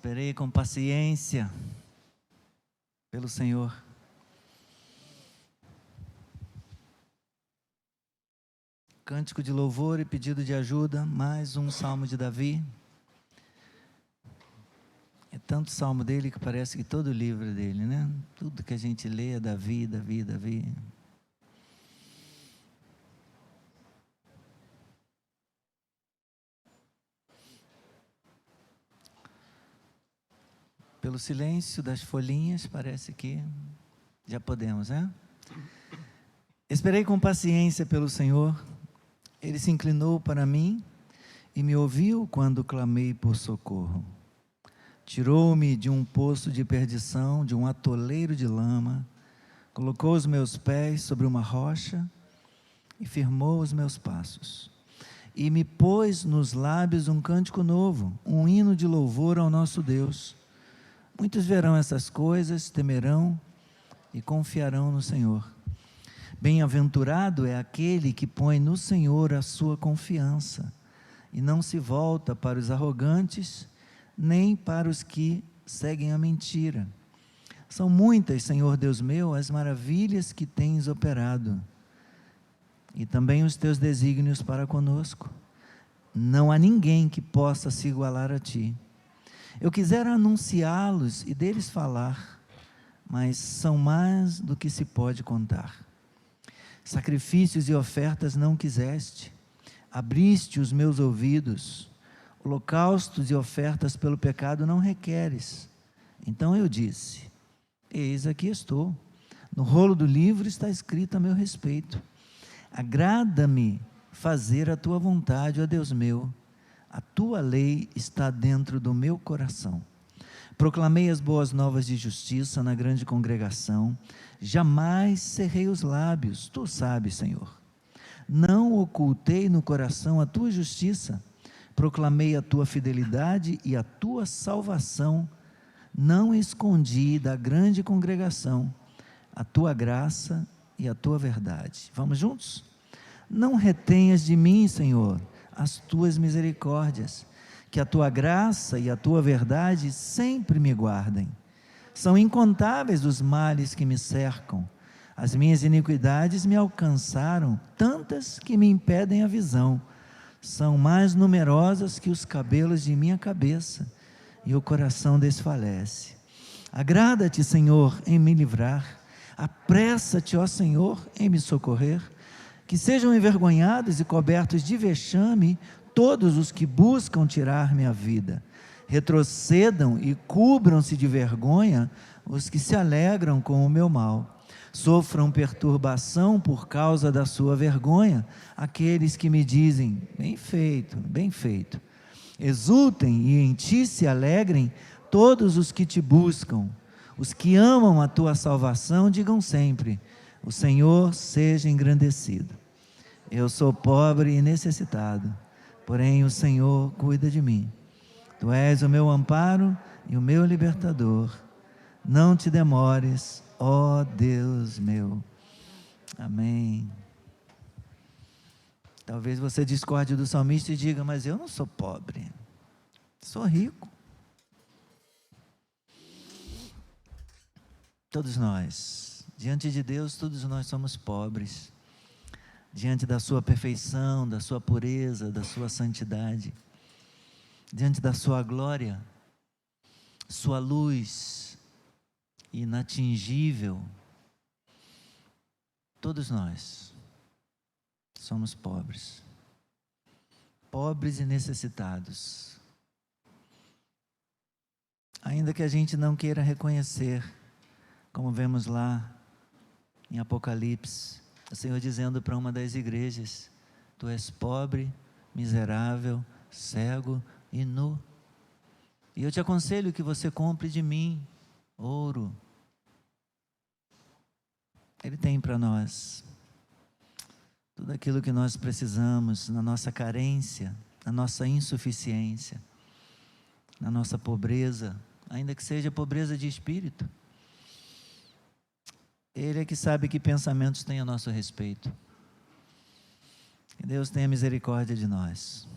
Esperei com paciência pelo Senhor. Cântico de louvor e pedido de ajuda, mais um salmo de Davi. É tanto salmo dele que parece que todo o livro é dele, né? Tudo que a gente lê é Davi, Davi, Davi. Pelo silêncio das folhinhas, parece que já podemos, né? Esperei com paciência pelo Senhor. Ele se inclinou para mim e me ouviu quando clamei por socorro. Tirou-me de um poço de perdição, de um atoleiro de lama, colocou os meus pés sobre uma rocha e firmou os meus passos. E me pôs nos lábios um cântico novo, um hino de louvor ao nosso Deus. Muitos verão essas coisas, temerão e confiarão no Senhor. Bem-aventurado é aquele que põe no Senhor a sua confiança e não se volta para os arrogantes, nem para os que seguem a mentira. São muitas, Senhor Deus meu, as maravilhas que tens operado, e também os teus desígnios para conosco. Não há ninguém que possa se igualar a ti. Eu quisera anunciá-los e deles falar, mas são mais do que se pode contar. Sacrifícios e ofertas não quiseste, abriste os meus ouvidos. Holocaustos e ofertas pelo pecado não requeres. Então eu disse: eis aqui estou, no rolo do livro está escrito a meu respeito. Agrada-me fazer a tua vontade, ó Deus meu, a tua lei está dentro do meu coração. Proclamei as boas novas de justiça na grande congregação, jamais cerrei os lábios, tu sabes, Senhor. Não ocultei no coração a tua justiça, proclamei a tua fidelidade e a tua salvação, não escondi da grande congregação a tua graça e a tua verdade. Vamos juntos? Não retenhas de mim, Senhor, as tuas misericórdias, que a tua graça e a tua verdade sempre me guardem. São incontáveis os males que me cercam, as minhas iniquidades me alcançaram, tantas que me impedem a visão. São mais numerosas que os cabelos de minha cabeça, e o coração desfalece. Agrada-te, Senhor, em me livrar, apressa-te, ó Senhor, em me socorrer. Que sejam envergonhados e cobertos de vexame todos os que buscam tirar minha vida. Retrocedam e cubram-se de vergonha os que se alegram com o meu mal. Sofram perturbação por causa da sua vergonha aqueles que me dizem: bem feito, bem feito. Exultem e em ti se alegrem todos os que te buscam. Os que amam a tua salvação digam sempre: o Senhor seja engrandecido. Eu sou pobre e necessitado, porém o Senhor cuida de mim. Tu és o meu amparo e o meu libertador. Não te demores, ó Deus meu. Amém. Talvez você discorde do salmista e diga: mas eu não sou pobre, sou rico. Todos nós, diante de Deus, todos nós somos pobres, diante da sua perfeição, da sua pureza, da sua santidade, diante da sua glória, sua luz inatingível. Todos nós somos pobres, pobres e necessitados, ainda que a gente não queira reconhecer, como vemos lá em Apocalipse, o Senhor dizendo para uma das igrejas: tu és pobre, miserável, cego e nu, e eu te aconselho que você compre de mim ouro. Ele tem para nós tudo aquilo que nós precisamos na nossa carência, na nossa insuficiência, na nossa pobreza, ainda que seja pobreza de espírito. Ele é que sabe que pensamentos tem a nosso respeito. Que Deus tenha misericórdia de nós.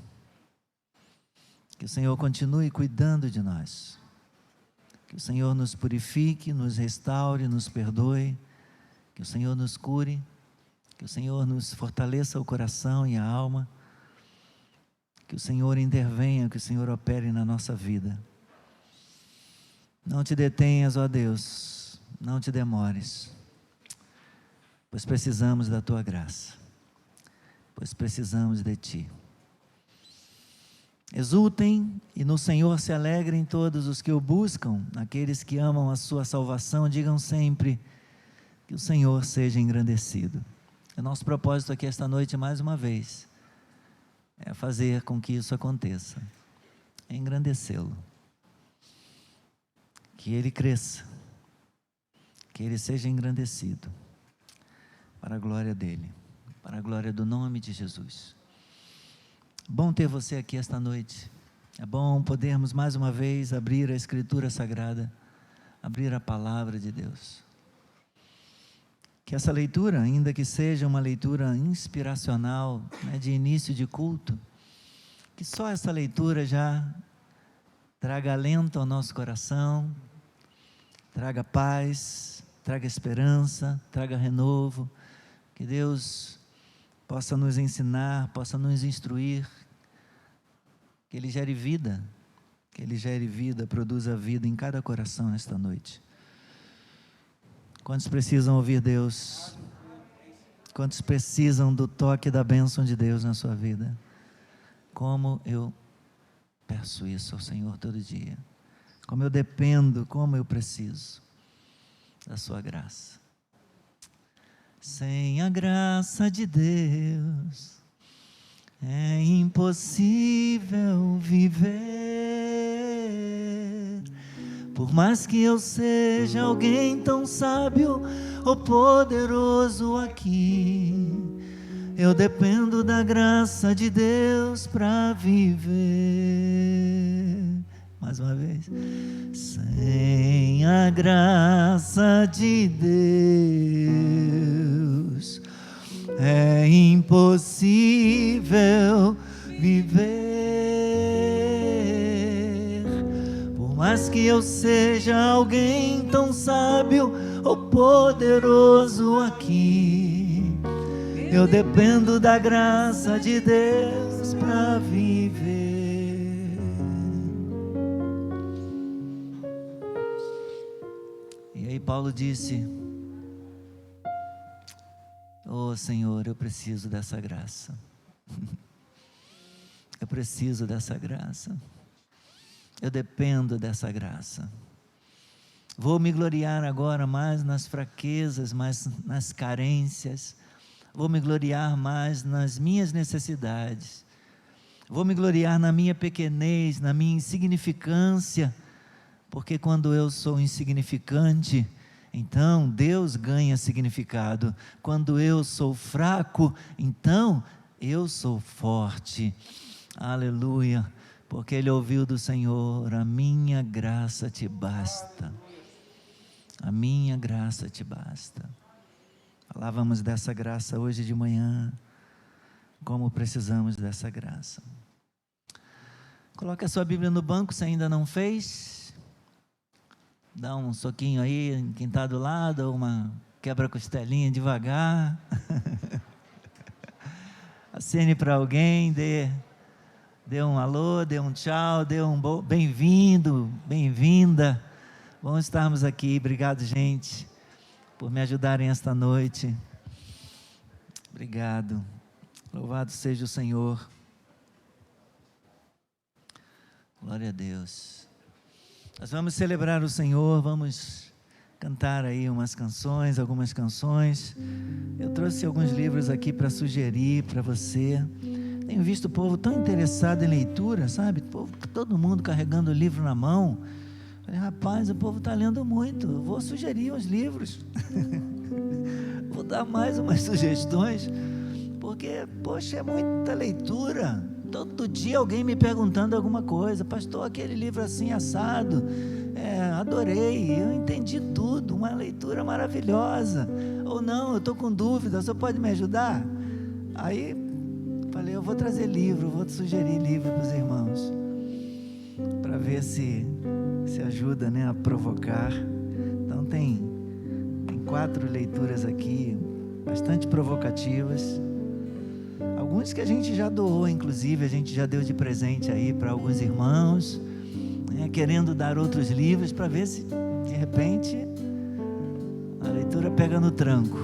Que o Senhor continue cuidando de nós. Que o Senhor nos purifique, nos restaure, nos perdoe, que o Senhor nos cure, que o Senhor nos fortaleça o coração e a alma, que o Senhor intervenha, que o Senhor opere na nossa vida. Não te detenhas, ó Deus, não te demores, pois precisamos da Tua graça, pois precisamos de Ti. Exultem e no Senhor se alegrem todos os que o buscam, aqueles que amam a sua salvação, digam sempre que o Senhor seja engrandecido. O nosso propósito aqui esta noite, mais uma vez, é fazer com que isso aconteça, é engrandecê-lo, que Ele cresça, que Ele seja engrandecido, para a glória dEle, para a glória do nome de Jesus. Bom ter você aqui esta noite. É bom podermos mais uma vez abrir a Escritura Sagrada, abrir a Palavra de Deus. Que essa leitura, ainda que seja uma leitura inspiracional, né, de início de culto, que só essa leitura já traga alento ao nosso coração, traga paz, traga esperança, traga renovo. Que Deus possa nos ensinar, possa nos instruir, que Ele gere vida, produza vida em cada coração nesta noite. Quantos precisam ouvir Deus? Quantos precisam do toque da bênção de Deus na sua vida? Como eu peço isso ao Senhor todo dia, como eu dependo, como eu preciso da sua graça. Sem a graça de Deus é impossível viver. Por mais que eu seja alguém tão sábio ou poderoso aqui, eu dependo da graça de Deus para viver. Mais uma vez. Sem a graça de Deus é impossível viver. Por mais que eu seja alguém tão sábio ou poderoso aqui, eu dependo da graça de Deus para viver. E aí Paulo disse: oh Senhor, eu preciso dessa graça. Eu preciso dessa graça. Eu dependo dessa graça. Vou me gloriar agora mais nas fraquezas, mais nas carências. Vou me gloriar mais nas minhas necessidades. Vou me gloriar na minha pequenez, na minha insignificância. Porque quando eu sou insignificante, então Deus ganha significado. Quando eu sou fraco, então eu sou forte. Aleluia. Porque ele ouviu do Senhor: a minha graça te basta. A minha graça te basta. Falávamos dessa graça hoje de manhã. Como precisamos dessa graça. Coloque a sua Bíblia no banco se ainda não fez. Dá um soquinho aí em quem está do lado, ou uma quebra-costelinha devagar. Acene para alguém, dê um alô, dê um tchau, dê um bem-vindo, bem-vinda. Bom estarmos aqui. Obrigado, gente, por me ajudarem esta noite. Obrigado. Louvado seja o Senhor. Glória a Deus. Nós vamos celebrar o Senhor, vamos cantar aí algumas canções. Eu trouxe alguns livros aqui para sugerir para você. Tenho visto o povo tão interessado em leitura, sabe? Todo mundo carregando o livro na mão. Falei, rapaz, o povo está lendo muito. Eu vou sugerir uns livros. Vou dar mais umas sugestões, porque, poxa, é muita leitura. Todo dia alguém me perguntando alguma coisa: pastor, aquele livro assim assado, adorei, eu entendi tudo, uma leitura maravilhosa. Ou não, eu estou com dúvida, o senhor pode me ajudar? Aí falei, eu vou trazer livro, vou sugerir livro para os irmãos, para ver se se ajuda, né, a provocar. Então tem 4 leituras aqui, bastante provocativas. Alguns que a gente já doou, inclusive, a gente já deu de presente aí para alguns irmãos, né, querendo dar outros livros para ver se, de repente, a leitura pega no tranco.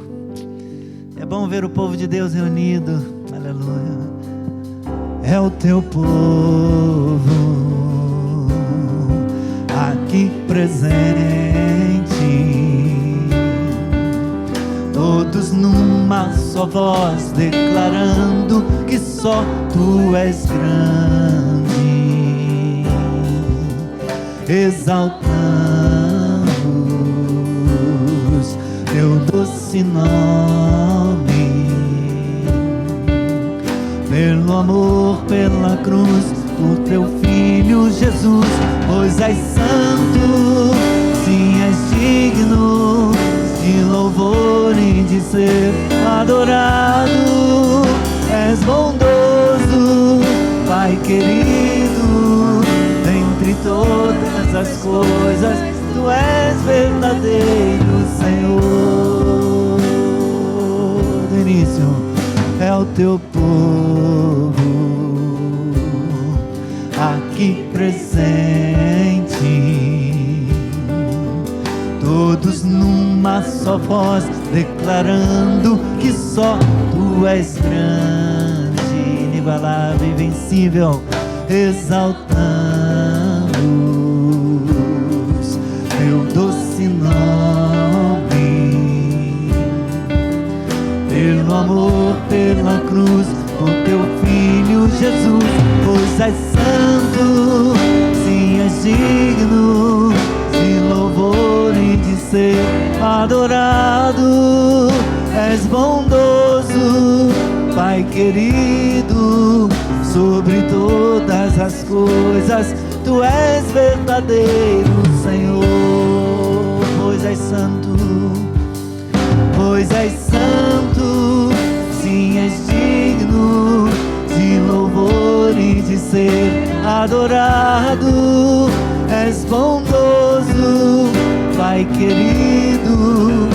É bom ver o povo de Deus reunido, aleluia. É o teu povo aqui presente, todos numa só voz, declarando que só tu és grande, exaltamos teu doce nome, pelo amor, pela cruz, por teu Filho Jesus. Pois és santo, sim, és digno de louvor e de ser adorado. És bondoso, Pai querido, dentre todas as coisas, tu és verdadeiro, Senhor. Do início, é o teu povo aqui presente, todos numa só voz, declarando que só tu és grande, inigualável, invencível, exaltamos teu doce nome, pelo amor, pela cruz, por teu Filho Jesus. Pois és santo, sim, és digno de louvor e de ser adorado. És bondoso, Pai querido, sobre todas as coisas, tu és verdadeiro, Senhor. Pois és santo, sim, és digno de louvor e de ser adorado. És bondoso, Pai querido,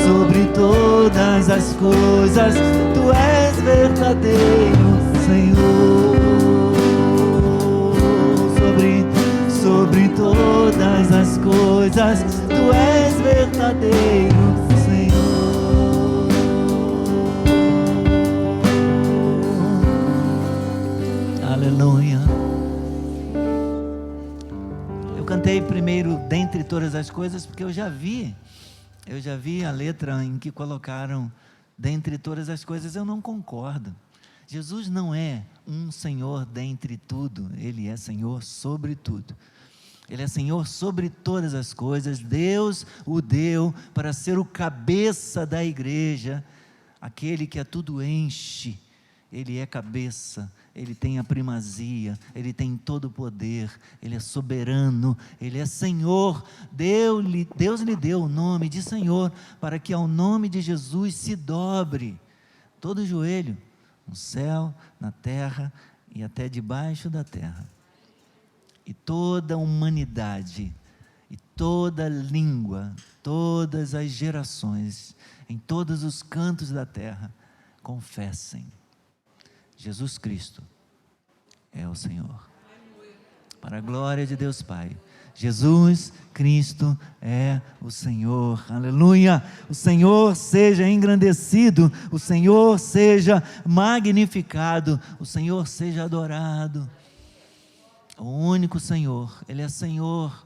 sobre todas as coisas, tu és verdadeiro, Senhor. Sobre todas as coisas, tu és verdadeiro, Senhor. Aleluia. Eu cantei primeiro dentre todas as coisas porque eu já vi a letra em que colocaram dentre todas as coisas. Eu não concordo. Jesus não é um Senhor dentre tudo, Ele é Senhor sobre tudo. Ele é Senhor sobre todas as coisas. Deus o deu para ser o cabeça da igreja, aquele que a tudo enche. Ele é cabeça, Ele tem a primazia, Ele tem todo o poder, Ele é soberano, Ele é Senhor. Deus lhe deu o nome de Senhor, para que ao nome de Jesus se dobre todo joelho, no céu, na terra e até debaixo da terra. E toda a humanidade, e toda língua, todas as gerações, em todos os cantos da terra, confessem: Jesus Cristo é o Senhor. Para a glória de Deus Pai, Jesus Cristo é o Senhor, aleluia. O Senhor seja engrandecido, o Senhor seja magnificado, o Senhor seja adorado. O único Senhor, Ele é Senhor,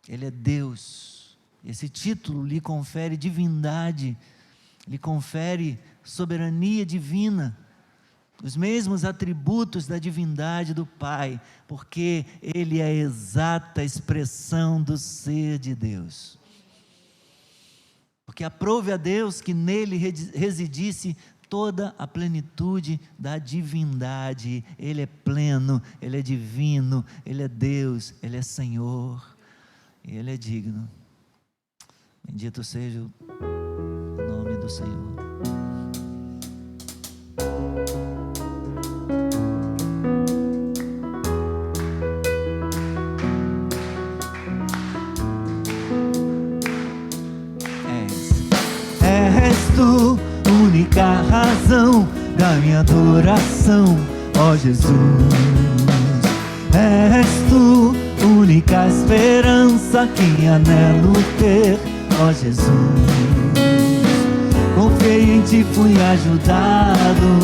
Ele é Deus. Esse título lhe confere divindade, lhe confere soberania divina, os mesmos atributos da divindade do Pai, porque Ele é a exata expressão do ser de Deus. Porque aprove a Deus que nele residisse toda a plenitude da divindade. Ele é pleno, Ele é divino, Ele é Deus, Ele é Senhor, Ele é digno. Bendito seja o nome do Senhor. única razão da minha adoração, ó Jesus. És tu, única esperança que anelo ter, ó Jesus. Confiei em ti, fui ajudado,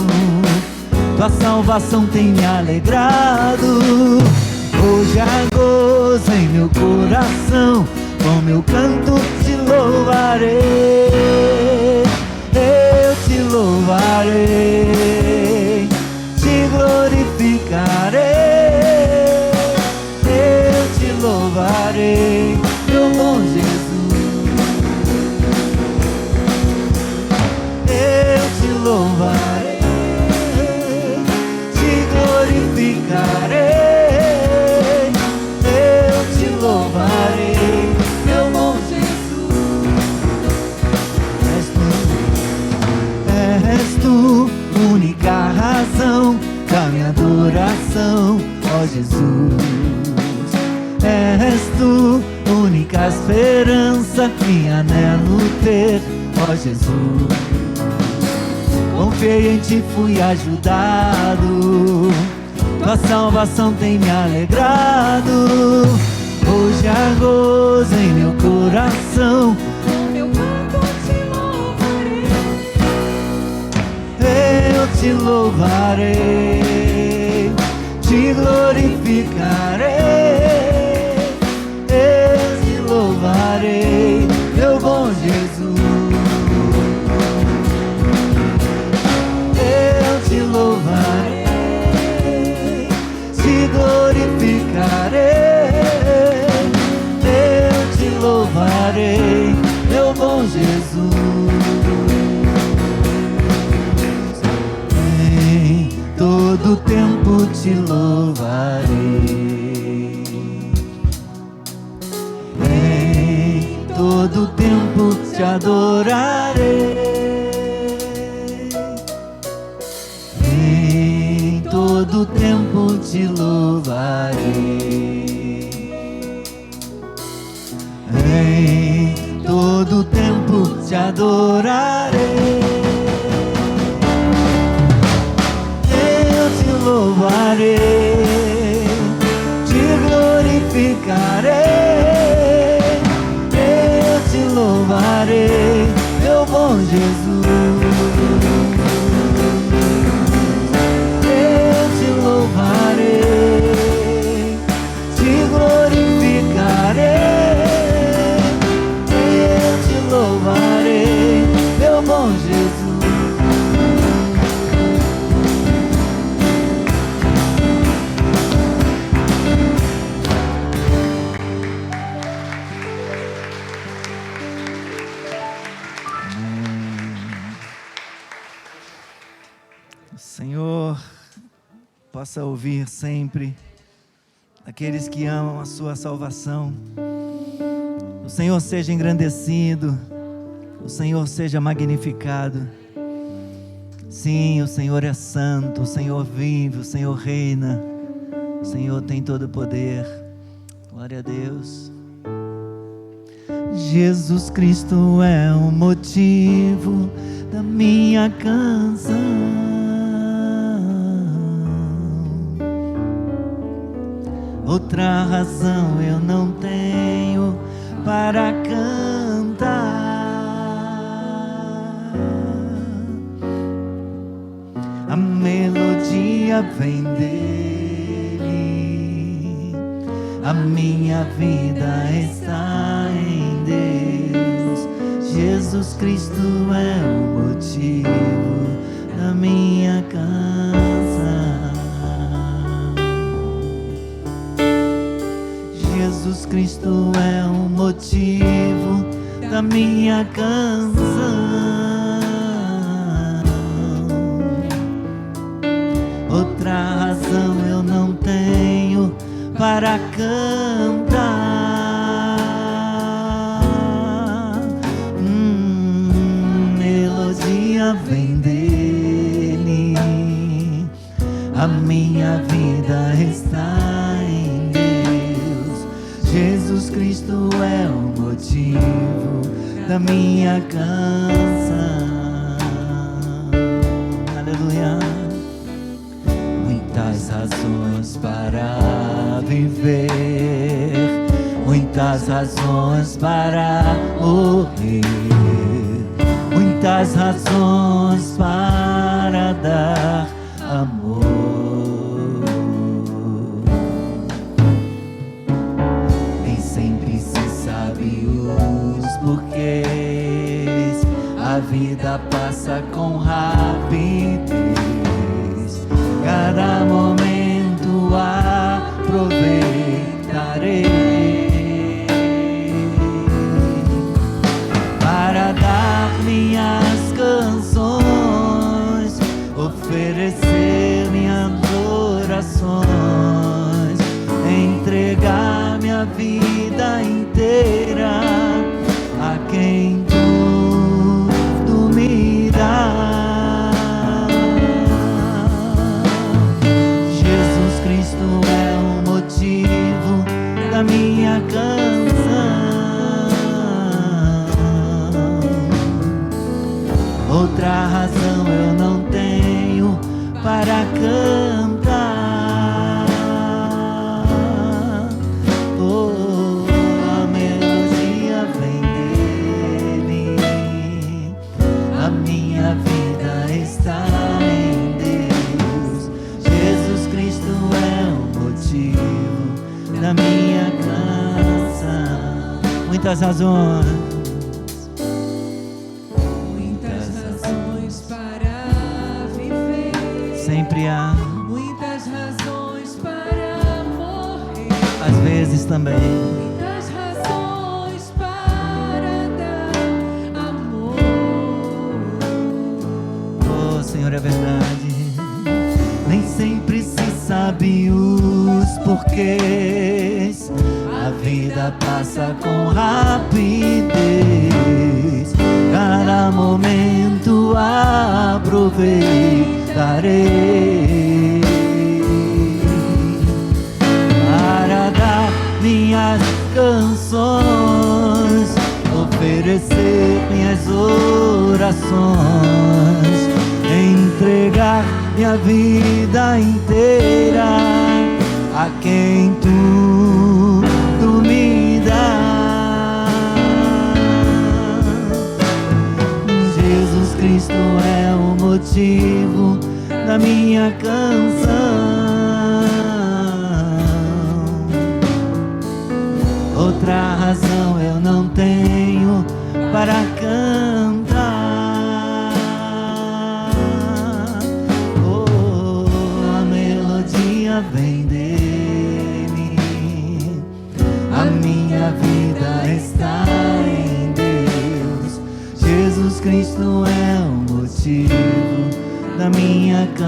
tua salvação tem me alegrado. Hoje há gozo em meu coração, com meu canto te louvarei. Eu te louvarei, te glorificarei. Eu te louvarei, meu bom Jesus. Eu te louvarei, te glorificarei. Eu te louvarei, meu bom Jesus. És tu, única razão da minha adoração, ó Jesus. És tu, única esperança que anelo ter, ó Jesus. Confiei em ti, fui ajudado, tua salvação tem me alegrado. Hoje há gozo em meu coração, com meu canto te louvarei. Eu te louvarei, te glorificarei. Eu te louvarei, meu bom Jesus. Eu te louvarei, te glorificarei. Eu te louvarei, meu bom Jesus. Em todo tempo te louvarei, em todo tempo te adorarei. Em todo tempo te louvarei. Em todo tempo te adorarei. Eu te louvarei, te glorificarei. Eu te louvarei, meu bom Jesus. Eu te louvarei, te glorificarei. Eu te louvarei, meu bom Jesus. O Senhor possa ouvir sempre aqueles que amam a sua salvação. O Senhor seja engrandecido, o Senhor seja magnificado. Sim, o Senhor é santo, o Senhor vive, o Senhor reina, o Senhor tem todo o poder. Glória a Deus. Jesus Cristo é o motivo da minha canção. Outra razão eu não tenho para cantar. A melodia vem dele, a minha vida está em Deus. Jesus Cristo é o motivo da minha canção. Jesus Cristo é o motivo da minha canção. Outra razão eu não tenho para cantar. Melodia vem dele, a minha vida está em Deus. Jesus Cristo é o motivo da minha canção. aleluia. Muitas razões para viver, muitas razões para morrer, muitas razões para dar amor. Nem sempre se sabe os porquês, a vida passa com rapidez. Cada momento aproveitarei para dar minhas canções, oferecer minhas orações, entregar minha vida inteira a quem tu me dás. Da minha canção, outra razão eu não tenho para cantar. Oh, a melodia vem dele, a minha vida está em Deus. Jesus Cristo é o motivo da minha canção. Muitas razões, muitas razões para viver. Sempre há, muitas razões para morrer. às vezes também, muitas razões para dar amor. oh Senhor, é verdade. Nem sempre se sabe os porquês, a vida passa com rapidez. Cada momento aproveitarei para dar minhas canções, oferecer minhas orações, entregar minha vida inteira a quem tu me dás. Jesus Cristo é o motivo da minha canção. Outra razão eu não tenho para cantar. Vem dele, a minha vida está em Deus. Jesus Cristo é o motivo da minha canção.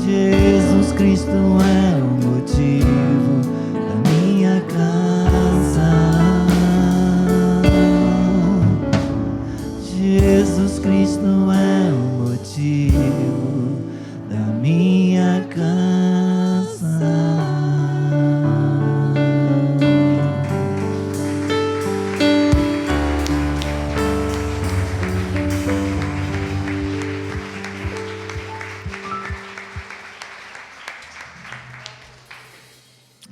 Jesus Cristo é o motivo da minha canção. Jesus Cristo é o motivo da minha canção.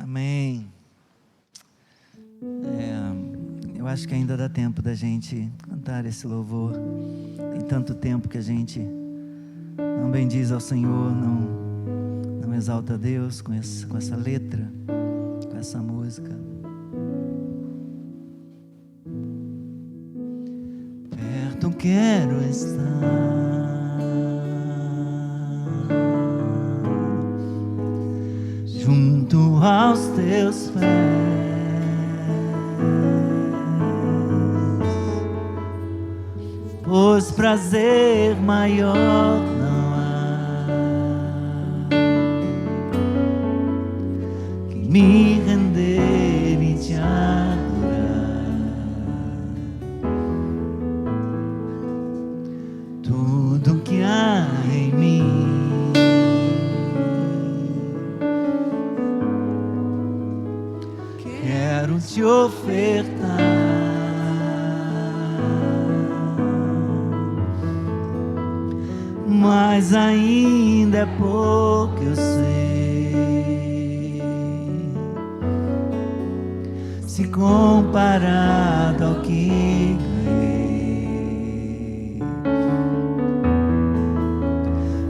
Amém. Eu acho que ainda dá tempo da gente cantar esse louvor. Tem tanto tempo que a gente não bendiz ao Senhor, não exalta a Deus com essa letra, com essa música. Perto quero estar, junto aos teus pés, pois prazer maior não há que me render e te adorar. Tudo que há em mim quero te ofertar. mas ainda é pouco, eu sei. Se comparado ao que ganhei,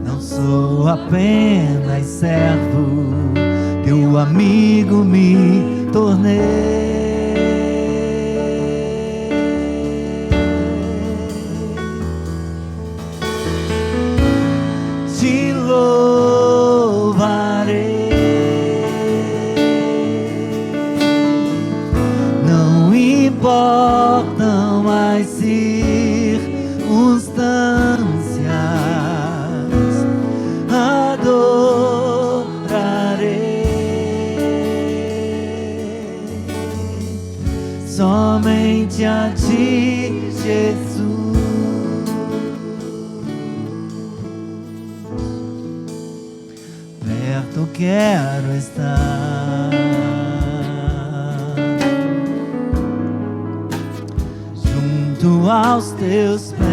não sou apenas servo, teu amigo me tornei. Te louvarei, não importam as circunstâncias, adorarei somente a ti, Jesus. Perto quero estar, junto aos teus pés,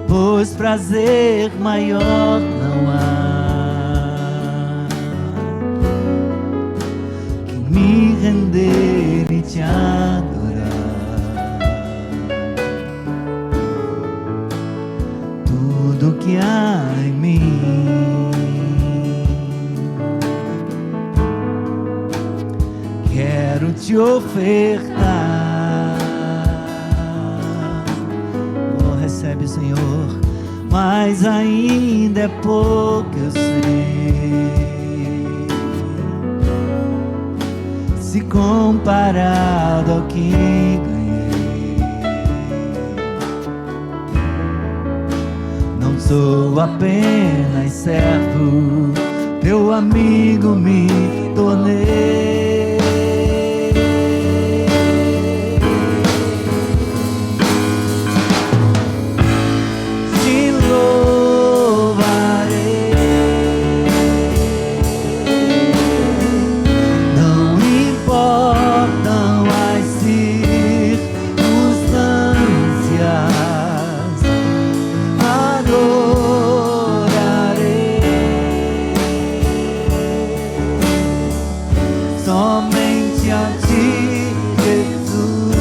pois prazer maior não há que me render e te adorar. Tudo que há em mim quero te ofertar. Oh, recebe, Senhor, mas ainda é pouco, eu sei. Se comparado ao que ganhei, não sou apenas servo, teu amigo me tornei. Te louvarei, não importam as circunstâncias, adorarei somente a ti, Jesus.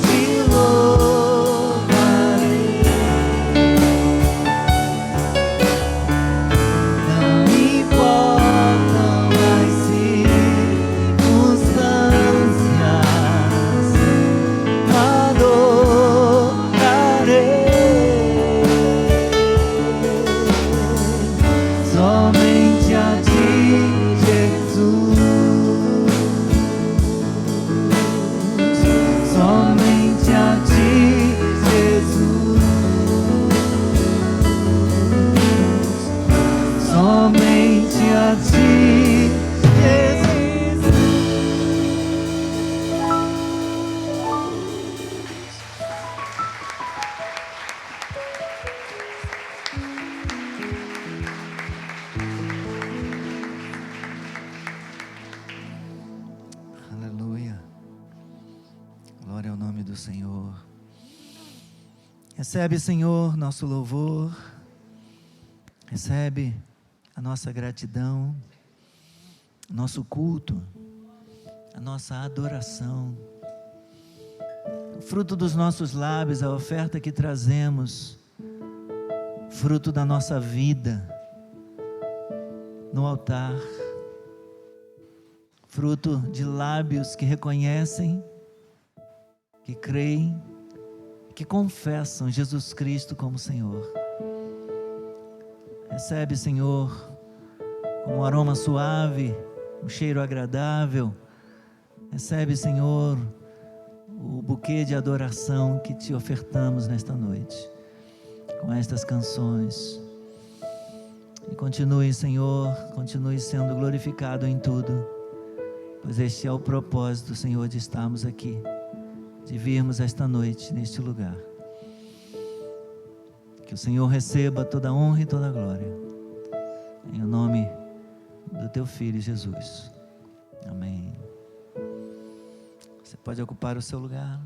Te louvarei, não importam as circunstâncias, adorarei somente a ti, Jesus. Somente a ti, Jesus. Somente a ti, Jesus. Aleluia. Glória ao nome do Senhor. Recebe, Senhor, nosso louvor. Recebe a nossa gratidão, nosso culto, a nossa adoração. O fruto dos nossos lábios, a oferta que trazemos, fruto da nossa vida no altar, fruto de lábios que reconhecem, que creem, que confessam Jesus Cristo como Senhor. Recebe, Senhor, com um aroma suave, um cheiro agradável. Recebe, Senhor, o buquê de adoração que te ofertamos nesta noite, com estas canções. E continue, Senhor, continue sendo glorificado em tudo, pois este é o propósito, Senhor, de estarmos aqui, de virmos esta noite neste lugar. Que o Senhor receba toda a honra e toda a glória, em nome do teu Filho Jesus. Amém. pode ocupar o seu lugar.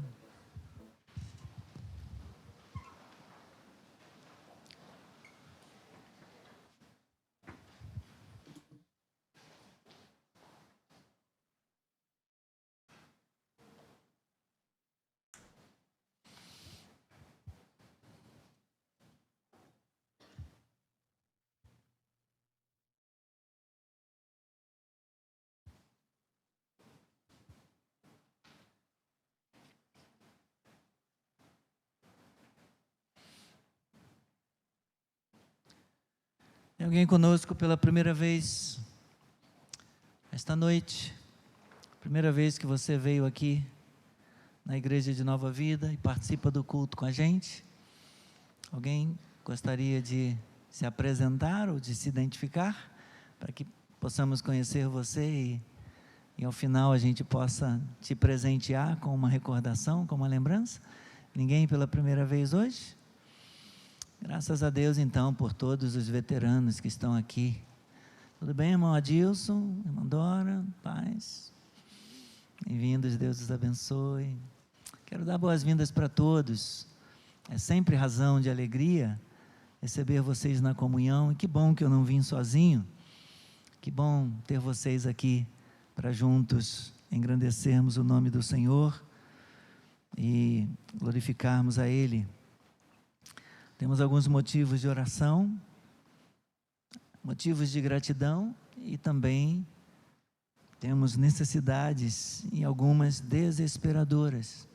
Tem alguém conosco pela primeira vez esta noite? Primeira vez que você veio aqui na Igreja de Nova Vida e participa do culto com a gente? Alguém gostaria de se apresentar ou de se identificar, para que possamos conhecer você e ao final a gente possa te presentear com uma recordação, com uma lembrança? Ninguém pela primeira vez hoje? Graças a Deus, então, por todos os veteranos que estão aqui. Tudo bem, irmão Adilson, irmã Dora, paz? Bem-vindos, Deus os abençoe. Quero dar boas-vindas para todos. É sempre razão de alegria receber vocês na comunhão. E que bom que eu não vim sozinho. Que bom ter vocês aqui para juntos engrandecermos o nome do Senhor e glorificarmos a Ele. Temos alguns motivos de oração, motivos de gratidão e também temos necessidades e algumas desesperadoras.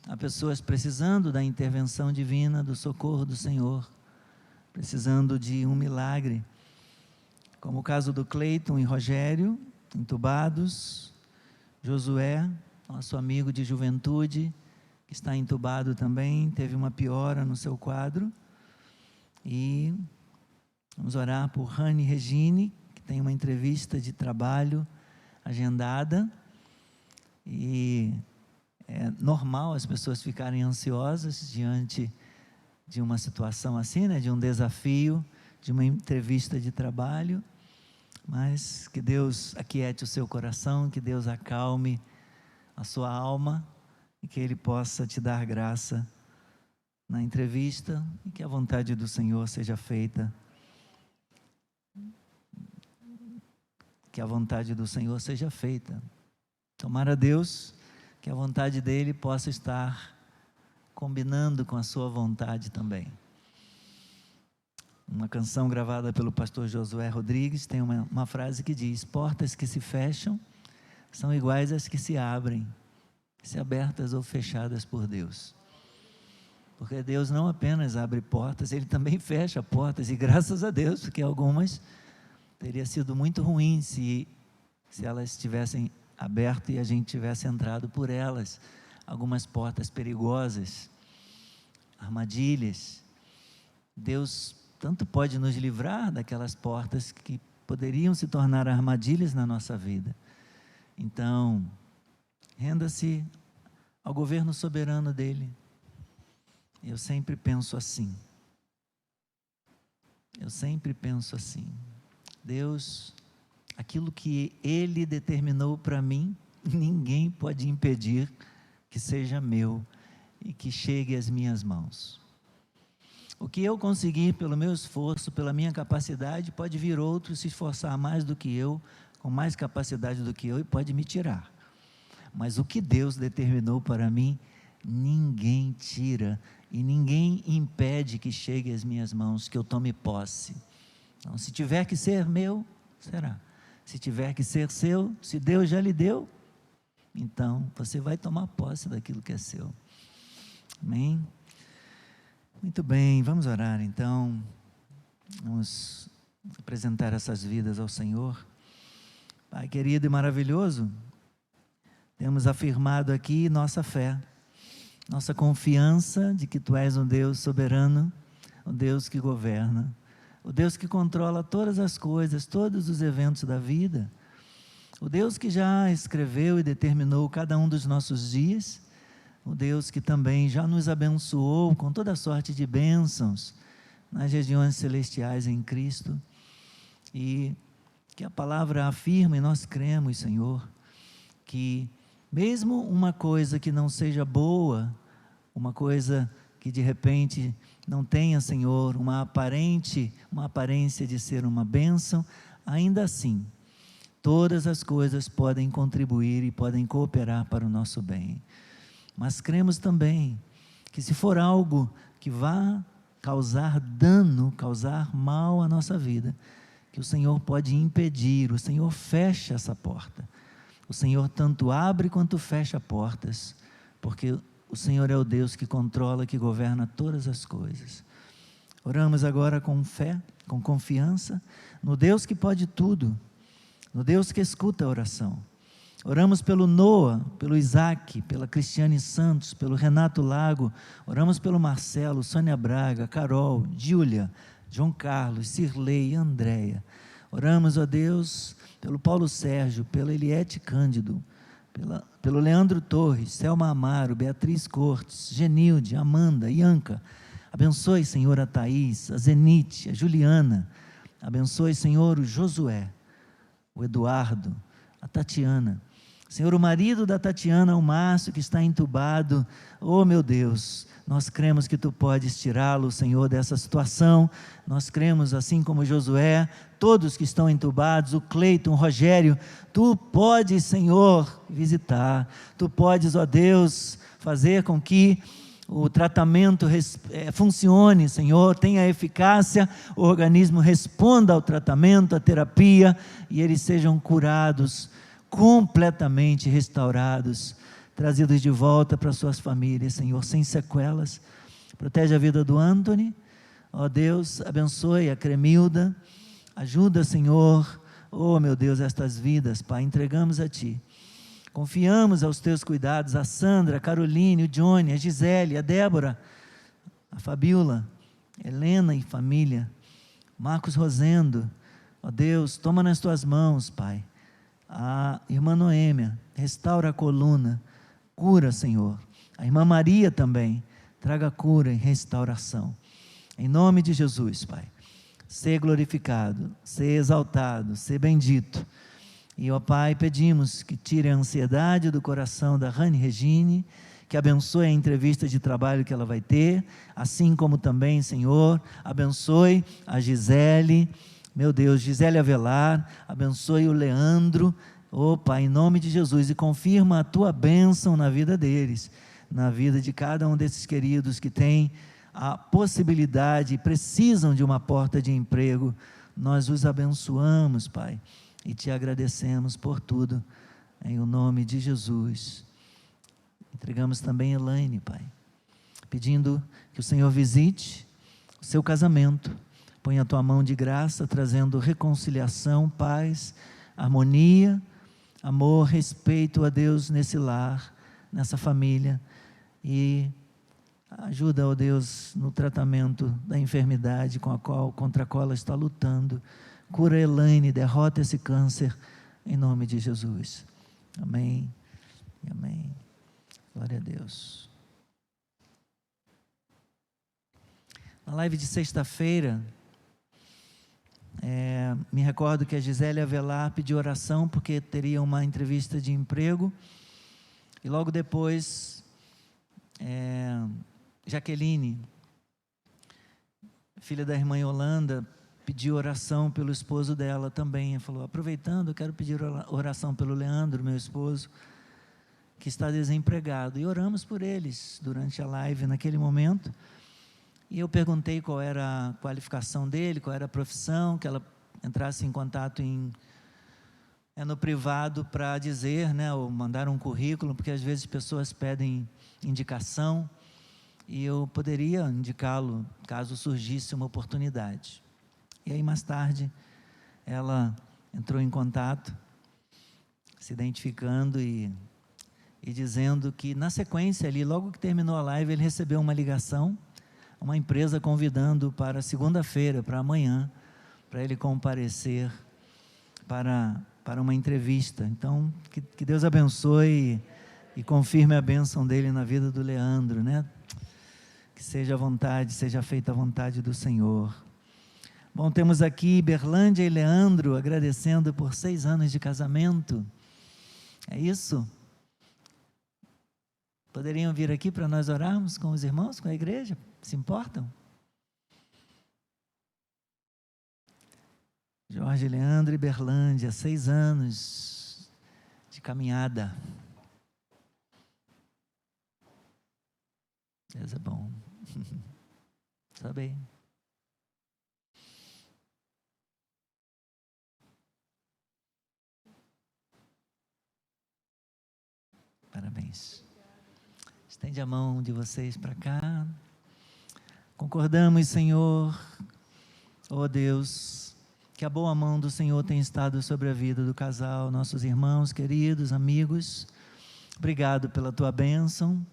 Há pessoas precisando da intervenção divina, do socorro do Senhor, precisando de um milagre, como o caso do Cleiton e Rogério, entubados, Josué, nosso amigo de juventude, que está entubado também, teve uma piora no seu quadro. E vamos orar por Rani Regine, que tem uma entrevista de trabalho agendada. E é normal as pessoas ficarem ansiosas diante de uma situação assim, né, de um desafio, de uma entrevista de trabalho. Mas que Deus aquiete o seu coração, que Deus acalme a sua alma, e que Ele possa te dar graça na entrevista, e que a vontade do Senhor seja feita. Que a vontade do Senhor seja feita. Tomara Deus que a vontade dEle possa estar combinando com a sua vontade também. Uma canção gravada pelo pastor Josué Rodrigues tem uma frase que diz: portas que se fecham são iguais às que se abrem, se abertas ou fechadas por Deus. Porque Deus não apenas abre portas, Ele também fecha portas, e graças a Deus, porque algumas teria sido muito ruim se elas tivessem aberto e a gente tivesse entrado por elas. Algumas portas perigosas, armadilhas. Deus tanto pode nos livrar daquelas portas que poderiam se tornar armadilhas na nossa vida. Então, renda-se ao governo soberano dEle. Eu sempre penso assim. Deus, aquilo que Ele determinou para mim, ninguém pode impedir que seja meu e que chegue às minhas mãos. O que eu conseguir pelo meu esforço, pela minha capacidade, pode vir outro se esforçar mais do que eu, com mais capacidade do que eu, e pode me tirar. Mas o que Deus determinou para mim, ninguém tira e ninguém impede que chegue às minhas mãos, que eu tome posse. Então, se tiver que ser meu, será. Se tiver que ser seu, se Deus já lhe deu, então você vai tomar posse daquilo que é seu. Amém? Muito bem, vamos orar então. Vamos apresentar essas vidas ao Senhor. Pai querido e maravilhoso, temos afirmado aqui nossa fé, nossa confiança de que Tu és um Deus soberano, um Deus que governa, o Deus que controla todas as coisas, todos os eventos da vida, o Deus que já escreveu e determinou cada um dos nossos dias, o Deus que também já nos abençoou com toda sorte de bênçãos nas regiões celestiais em Cristo, e que a palavra afirma, e nós cremos, Senhor, que Mesmo uma coisa que não seja boa, uma coisa que de repente não tenha, Senhor, uma aparência de ser uma bênção, ainda assim, todas as coisas podem contribuir e podem cooperar para o nosso bem. Mas cremos também que se for algo que vá causar dano, causar mal à nossa vida, que o Senhor pode impedir, o Senhor fecha essa porta. O Senhor tanto abre quanto fecha portas, porque o Senhor é o Deus que controla, que governa todas as coisas. Oramos agora com fé, com confiança, no Deus que pode tudo, no Deus que escuta a oração. Oramos pelo Noah, pelo Isaac, pela Cristiane Santos, pelo Renato Lago, oramos pelo Marcelo, Sônia Braga, Carol, Júlia, João Carlos, Cirlei, Andréia. Oramos, ó Deus, pelo Paulo Sérgio, pela Eliette Cândido, pelo Leandro Torres, Selma Amaro, Beatriz Cortes, Genilde, Amanda, Ianca. Abençoe, Senhor, a Thaís, a Zenite, a Juliana. Abençoe, Senhor, o Josué, o Eduardo, a Tatiana. Senhor, o marido da Tatiana, o Márcio, que está entubado. Oh, meu Deus, nós cremos que Tu podes tirá-lo, Senhor, dessa situação. Nós cremos, assim como Josué, todos que estão entubados, o Cleiton, o Rogério, Tu podes, Senhor, visitar. Tu podes, ó Deus, fazer com que o tratamento funcione, Senhor, tenha eficácia, o organismo responda ao tratamento, à terapia, e eles sejam curados, completamente restaurados, trazidos de volta para suas famílias, Senhor, sem sequelas. Protege a vida do Anthony, ó Deus, abençoe a Cremilda, ajuda, Senhor, oh meu Deus, estas vidas, Pai, entregamos a Ti. Confiamos aos Teus cuidados, a Sandra, a Caroline, o Johnny, a Gisele, a Débora, a Fabiola, Helena e família, Marcos Rosendo, ó Deus, toma nas Tuas mãos, Pai, a irmã Noêmia, restaura a coluna, cura, Senhor, a irmã Maria também, traga cura e restauração, em nome de Jesus, Pai, ser glorificado, ser exaltado, ser bendito. E, ó Pai, pedimos que tire a ansiedade do coração da Rani Regine, que abençoe a entrevista de trabalho que ela vai ter, assim como também, Senhor, abençoe a Gisele, meu Deus, Gisele Avelar, abençoe o Leandro, ó Pai, em nome de Jesus, e confirma a Tua bênção na vida deles, na vida de cada um desses queridos que tem a possibilidade e precisam de uma porta de emprego. Nós os abençoamos, Pai, e Te agradecemos por tudo, em o nome de Jesus. Entregamos também Elaine, Pai, pedindo que o Senhor visite o seu casamento, ponha a Tua mão de graça, trazendo reconciliação, paz, harmonia, amor, respeito a Deus nesse lar, nessa família, e ajuda, ó Deus, no tratamento da enfermidade contra a qual ela está lutando. Cura Elaine, derrota esse câncer, em nome de Jesus. Amém e amém. Glória a Deus. Na live de sexta-feira, me recordo que a Gisele Avelar pediu oração porque teria uma entrevista de emprego, e logo depois, Jaqueline, filha da irmã Yolanda, pediu oração pelo esposo dela também. Ela falou, aproveitando, eu quero pedir oração pelo Leandro, meu esposo, que está desempregado. E oramos por eles durante a live, naquele momento. E eu perguntei qual era a qualificação dele, qual era a profissão, que ela entrasse em contato no privado para dizer, ou mandar um currículo, porque às vezes pessoas pedem indicação, e eu poderia indicá-lo, caso surgisse uma oportunidade. E aí mais tarde, ela entrou em contato, se identificando e dizendo que na sequência ali, logo que terminou a live, ele recebeu uma ligação, uma empresa convidando para segunda-feira, para amanhã, para ele comparecer para uma entrevista. Então, que Deus abençoe e confirme a bênção dele na vida do Leandro, Que seja feita a vontade do Senhor. Bom, temos aqui Berlândia e Leandro agradecendo por 6 anos de casamento. É isso? Poderiam vir aqui para nós orarmos com os irmãos, com a igreja? Se importam? Jorge Leandro e Berlândia, 6 anos de caminhada. Deus é bom. Tá bem. Parabéns. Estende a mão de vocês para cá. Concordamos, Senhor, ó Deus, que a boa mão do Senhor tem estado sobre a vida do casal, nossos irmãos queridos, amigos. Obrigado pela tua bênção.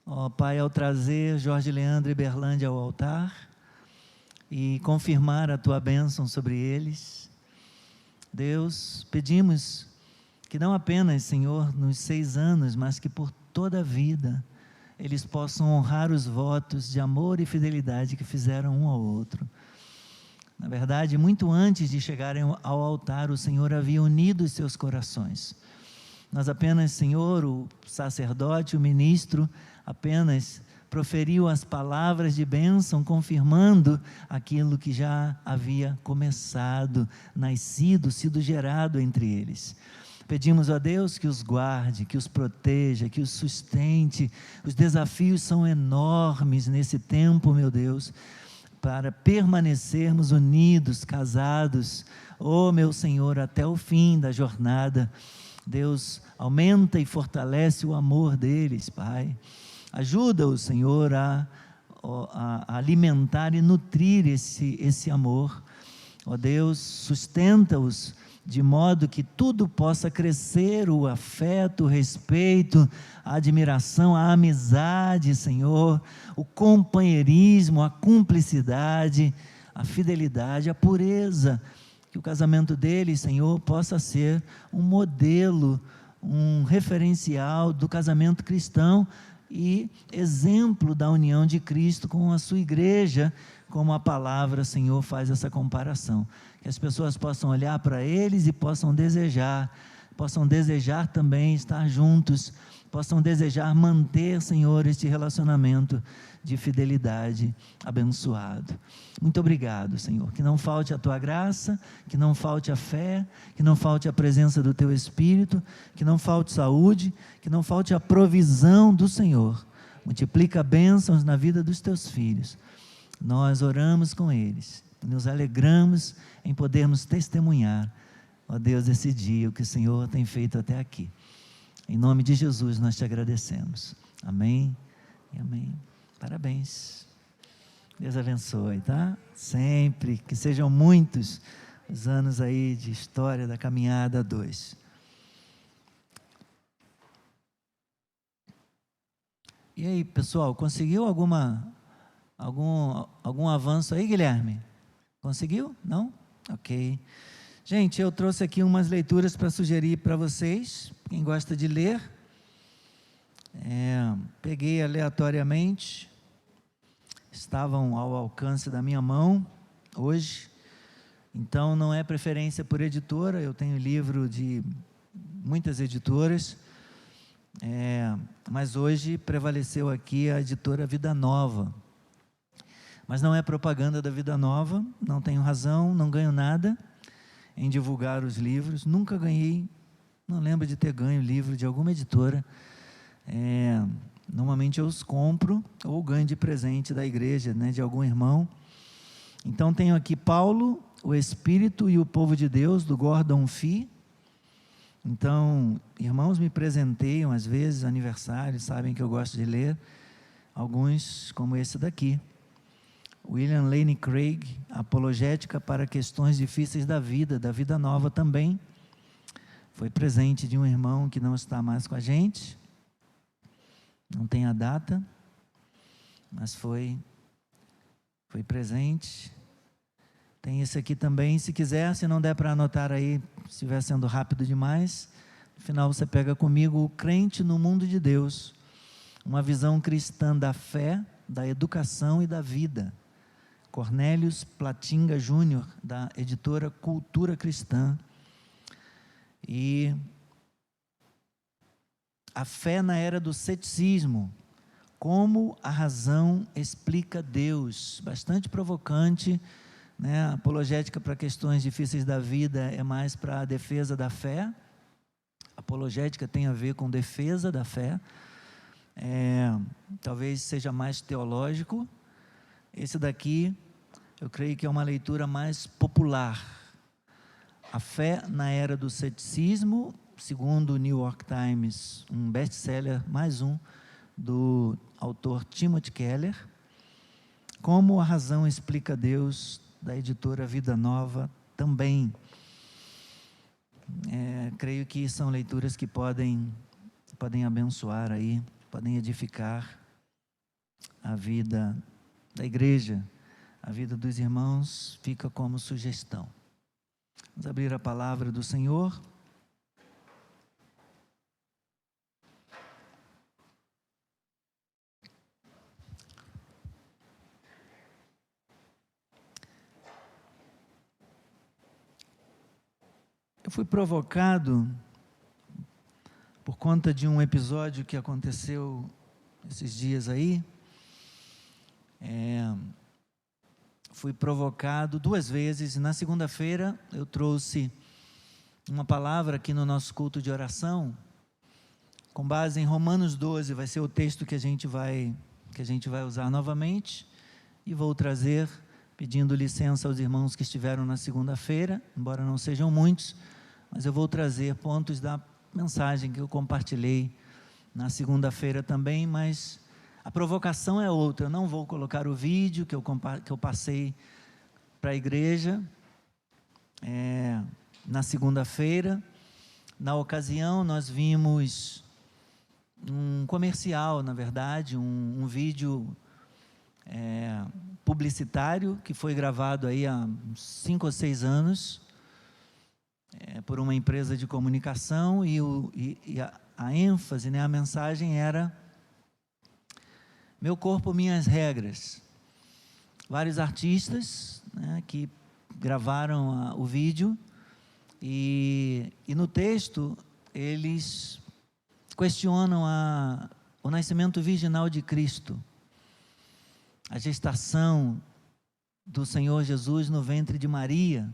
Ó Pai, ao trazer Jorge Leandro e Berlândia ao altar e confirmar a tua bênção sobre eles, Deus, pedimos que não apenas, Senhor, nos 6 anos, mas que por toda a vida, eles possam honrar os votos de amor e fidelidade que fizeram um ao outro. Na verdade, muito antes de chegarem ao altar, o Senhor havia unido os seus corações. Nós apenas, Senhor, o sacerdote, o ministro, apenas proferiu as palavras de bênção, confirmando aquilo que já havia começado, nascido, sido gerado entre eles. Pedimos a Deus que os guarde, que os proteja, que os sustente. Os desafios são enormes nesse tempo, meu Deus, para permanecermos unidos, casados, oh meu Senhor, até o fim da jornada. Deus, aumenta e fortalece o amor deles, Pai. Ajuda-os, Senhor, a alimentar e nutrir esse amor. Ó Deus, sustenta-os de modo que tudo possa crescer, o afeto, o respeito, a admiração, a amizade, Senhor, o companheirismo, a cumplicidade, a fidelidade, a pureza. Que o casamento deles, Senhor, possa ser um modelo, um referencial do casamento cristão e exemplo da união de Cristo com a sua igreja, como a palavra, Senhor, faz essa comparação. Que as pessoas possam olhar para eles e possam desejar também estar juntos, possam desejar manter, Senhor, este relacionamento de fidelidade abençoado. Muito obrigado, Senhor, que não falte a Tua graça, que não falte a fé, que não falte a presença do Teu Espírito, que não falte saúde, que não falte a provisão do Senhor. Multiplica bênçãos na vida dos Teus filhos. Nós oramos com eles, nos alegramos em podermos testemunhar, ó Deus, esse dia, o que o Senhor tem feito até aqui. Em nome de Jesus nós te agradecemos. Amém e amém. Parabéns. Deus abençoe, tá? Sempre, que sejam muitos os anos aí de história da caminhada 2. E aí, pessoal, conseguiu algum avanço aí, Guilherme? Conseguiu? Não? Ok. Gente, eu trouxe aqui umas leituras para sugerir para vocês, quem gosta de ler. Peguei aleatoriamente, estavam ao alcance da minha mão hoje, então não é preferência por editora, eu tenho livro de muitas editoras, mas hoje prevaleceu aqui a editora Vida Nova. Mas não é propaganda da Vida Nova, não tenho razão, não ganho nada em divulgar os livros, nunca ganhei, não lembro de ter ganho livro de alguma editora. Normalmente eu os compro ou ganho de presente da igreja, né, de algum irmão. Então tenho aqui Paulo, o Espírito e o Povo de Deus, do Gordon Fee. Então, irmãos me presenteiam às vezes, aniversários, sabem que eu gosto de ler, alguns como esse daqui. William Lane Craig, Apologética para Questões Difíceis da Vida Nova também. Foi presente de um irmão que não está mais com a gente, não tem a data, mas foi presente. Tem esse aqui também, se quiser, se não der para anotar aí, se estiver sendo rápido demais, no final você pega comigo, O Crente no Mundo de Deus, uma visão cristã da fé, da educação e da vida. Cornélios Platinga Júnior, da editora Cultura Cristã. E a fé na era do ceticismo, como a razão explica Deus. Bastante provocante, né? A apologética para questões difíceis da vida é mais para a defesa da fé. A apologética tem a ver com defesa da fé. Talvez seja mais teológico. Esse daqui, eu creio que é uma leitura mais popular. A fé na era do ceticismo, segundo o New York Times, um best-seller, mais um, do autor Timothy Keller. Como a razão explica Deus, da editora Vida Nova, também. Creio que são leituras que podem abençoar aí, podem edificar a vida da igreja, a vida dos irmãos, fica como sugestão. Vamos abrir a palavra do Senhor. Eu fui provocado por conta de um episódio que aconteceu esses dias aí. Fui provocado 2 vezes. Na segunda-feira eu trouxe uma palavra aqui no nosso culto de oração, com base em Romanos 12, vai ser o texto que a gente vai usar novamente, e vou trazer, pedindo licença aos irmãos que estiveram na segunda-feira, embora não sejam muitos, mas eu vou trazer pontos da mensagem que eu compartilhei na segunda-feira também, mas a provocação é outra. Eu não vou colocar o vídeo que eu passei para a igreja na segunda-feira. Na ocasião, nós vimos um comercial, na verdade, um vídeo publicitário que foi gravado aí há 5 ou 6 anos por uma empresa de comunicação, e a ênfase, né, a mensagem era: meu corpo, minhas regras. Vários artistas, né, que gravaram o vídeo, e no texto eles questionam o nascimento virginal de Cristo, a gestação do Senhor Jesus no ventre de Maria.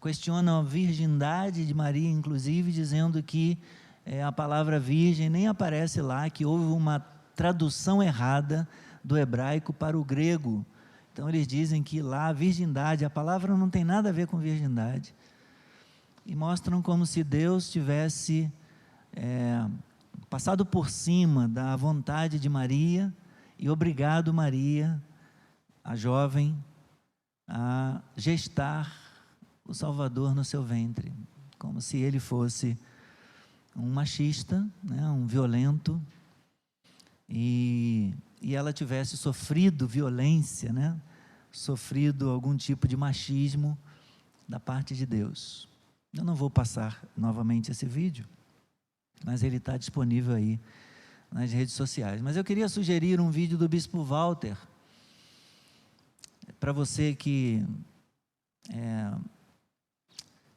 Questionam a virgindade de Maria, inclusive dizendo que a palavra virgem nem aparece lá, que houve uma tradução errada do hebraico para o grego. Então eles dizem que lá virgindade, a palavra não tem nada a ver com virgindade, e mostram como se Deus tivesse passado por cima da vontade de Maria e obrigado Maria, a jovem, a gestar o Salvador no seu ventre, como se ele fosse um machista, né, um violento, e ela tivesse sofrido violência, né, sofrido algum tipo de machismo da parte de Deus. Eu não vou passar novamente esse vídeo, mas ele está disponível aí nas redes sociais. Mas eu queria sugerir um vídeo do Bispo Walter, para você que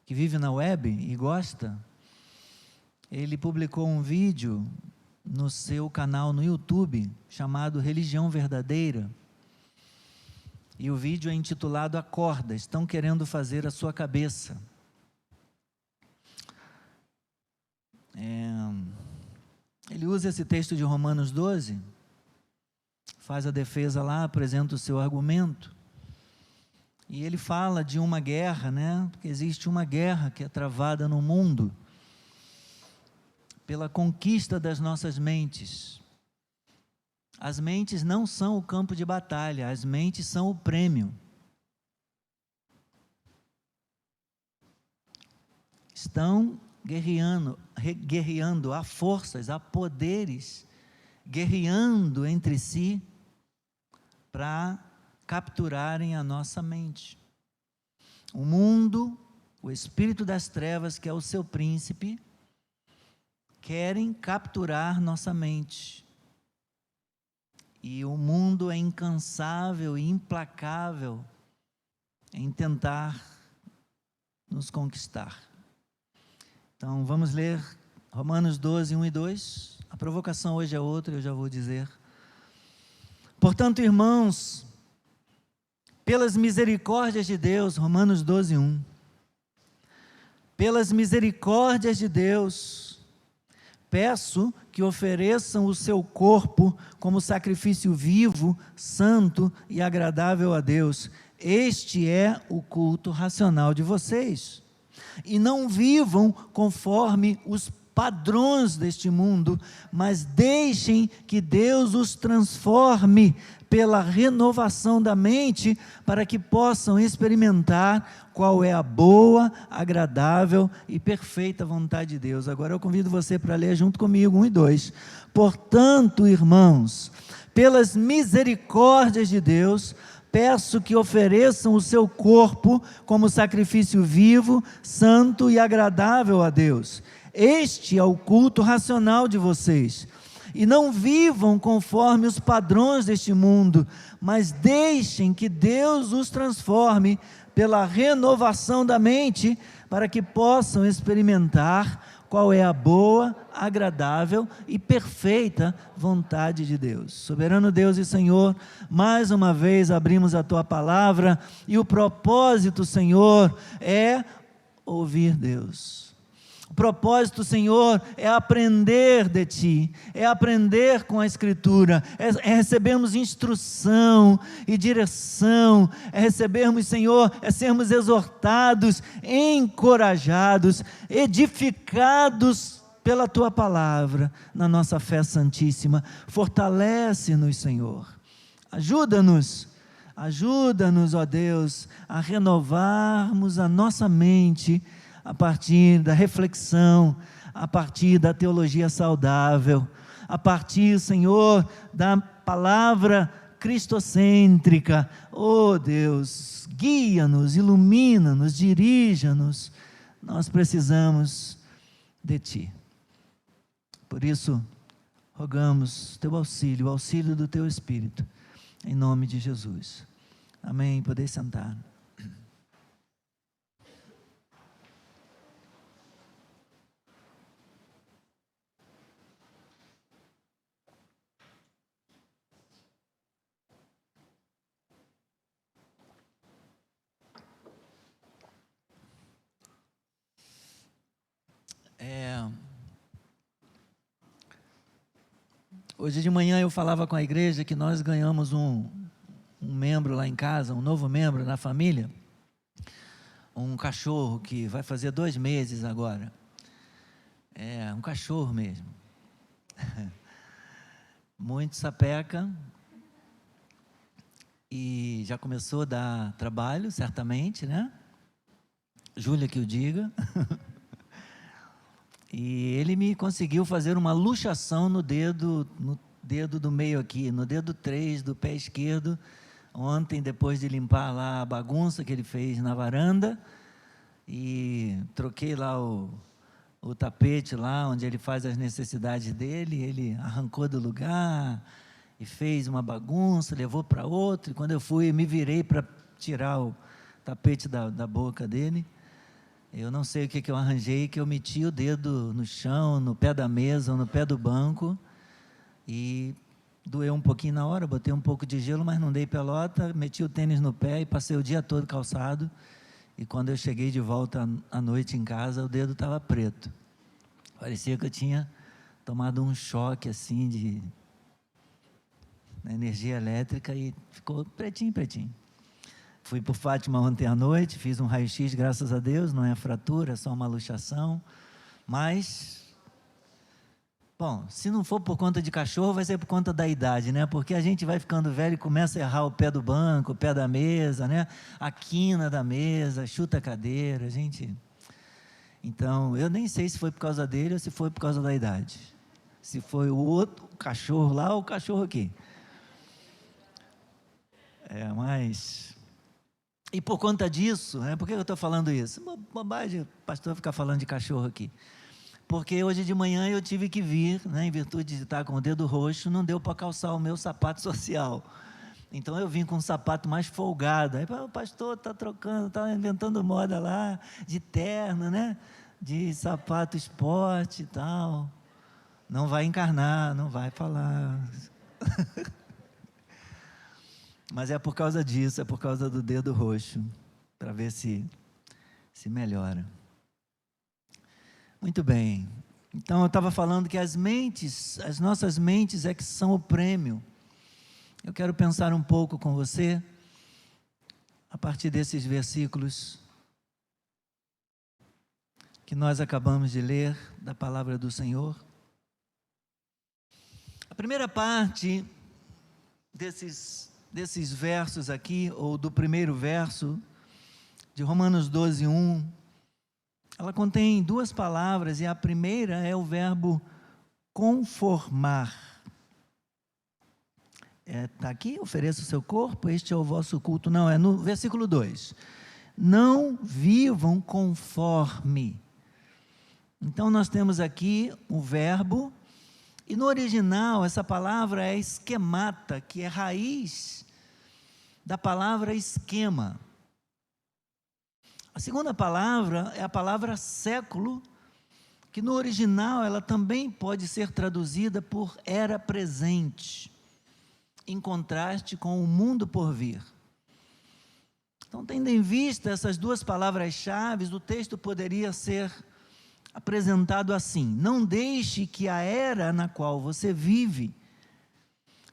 vive na web e gosta. Ele publicou um vídeo no seu canal no YouTube, chamado Religião Verdadeira, e o vídeo é intitulado Acorda, estão querendo fazer a sua cabeça. Ele usa esse texto de Romanos 12, faz a defesa lá, apresenta o seu argumento, e ele fala de uma guerra, né? Porque existe uma guerra que é travada no mundo pela conquista das nossas mentes. As mentes não são o campo de batalha, as mentes são o prêmio. Estão guerreando, há forças, há poderes guerreando entre si para capturarem a nossa mente. O mundo, o espírito das trevas, que é o seu príncipe, querem capturar nossa mente. E o mundo é incansável e implacável em tentar nos conquistar. Então vamos ler Romanos 12, 1 e 2. A provocação hoje é outra, eu já vou dizer. Portanto, irmãos, pelas misericórdias de Deus, Romanos 12, 1. Pelas misericórdias de Deus, peço que ofereçam o seu corpo como sacrifício vivo, santo e agradável a Deus. Este é o culto racional de vocês. E não vivam conforme os padrões deste mundo, mas deixem que Deus os transforme pela renovação da mente, para que possam experimentar qual é a boa, agradável e perfeita vontade de Deus. Agora eu convido você para ler junto comigo 1 e 2. Portanto, irmãos, pelas misericórdias de Deus, peço que ofereçam o seu corpo como sacrifício vivo, santo e agradável a Deus. Este é o culto racional de vocês. E não vivam conforme os padrões deste mundo, mas deixem que Deus os transforme pela renovação da mente, para que possam experimentar qual é a boa, agradável e perfeita vontade de Deus. Soberano Deus e Senhor, mais uma vez abrimos a Tua palavra, e o propósito, Senhor, é ouvir Deus. O propósito, Senhor, é aprender de Ti, é aprender com a Escritura, é recebermos instrução e direção, é recebermos, Senhor, é sermos exortados, encorajados, edificados pela Tua palavra, na nossa fé santíssima. Fortalece-nos, Senhor, ajuda-nos, ó Deus, a renovarmos a nossa mente, a partir da reflexão, a partir da teologia saudável, a partir, Senhor, da palavra cristocêntrica. Oh Deus, guia-nos, ilumina-nos, dirija-nos, nós precisamos de Ti. Por isso, rogamos Teu auxílio, o auxílio do Teu Espírito, em nome de Jesus. Amém. Poder sentar. Hoje de manhã eu falava com a igreja que nós ganhamos um membro lá em casa, um novo membro na família, um cachorro que vai fazer 2 meses agora. É um cachorro mesmo, muito sapeca, e já começou a dar trabalho, certamente, né? Júlia que o diga. E ele me conseguiu fazer uma luxação no dedo do meio aqui, no dedo 3 do pé esquerdo, ontem, depois de limpar lá a bagunça que ele fez na varanda, e troquei lá o tapete lá, onde ele faz as necessidades dele, ele arrancou do lugar, e fez uma bagunça, levou para outro, e quando eu fui, me virei para tirar o tapete da boca dele. Eu não sei o que eu arranjei, que eu meti o dedo no chão, no pé da mesa, ou no pé do banco, e doeu um pouquinho na hora, botei um pouco de gelo, mas não dei pelota, meti o tênis no pé e passei o dia todo calçado, e quando eu cheguei de volta à noite em casa, o dedo estava preto. Parecia que eu tinha tomado um choque assim de energia elétrica, e ficou pretinho. Fui para Fátima ontem à noite, fiz um raio-x, graças a Deus, não é fratura, é só uma luxação, mas, bom, se não for por conta de cachorro, vai ser por conta da idade, né? Porque a gente vai ficando velho e começa a errar o pé do banco, o pé da mesa, né? A quina da mesa, chuta a cadeira, gente. Então, eu nem sei se foi por causa dele ou se foi por causa da idade. Se foi o outro o cachorro lá ou o cachorro aqui. Mas... E por conta disso, por que eu estou falando isso? Bobagem o pastor ficar falando de cachorro aqui. Porque hoje de manhã eu tive que vir, em virtude de estar com o dedo roxo, não deu para calçar o meu sapato social. Então eu vim com um sapato mais folgado. Aí o pastor está trocando, está inventando moda lá, de terno, né? de sapato esporte e tal. Não vai encarnar, não vai falar. Mas é por causa disso, é por causa do dedo roxo, para ver se melhora. Muito bem. Então eu estava falando que as nossas mentes é que são o prêmio. Eu quero pensar um pouco com você, a partir desses versículos que nós acabamos de ler, da palavra do Senhor. A primeira parte desses versos aqui, ou do primeiro verso, de Romanos 12, 1, ela contém duas palavras, e a primeira é o verbo conformar. Está aqui, ofereça o seu corpo, este é o vosso culto. Não, é no versículo 2. Não vivam conforme. Então nós temos aqui o verbo, e no original essa palavra é esquemata, que é raiz da palavra esquema. A segunda palavra é a palavra século, que no original ela também pode ser traduzida por era presente, em contraste com o mundo por vir. Então, tendo em vista essas duas palavras-chave, o texto poderia ser apresentado assim: não deixe que a era na qual você vive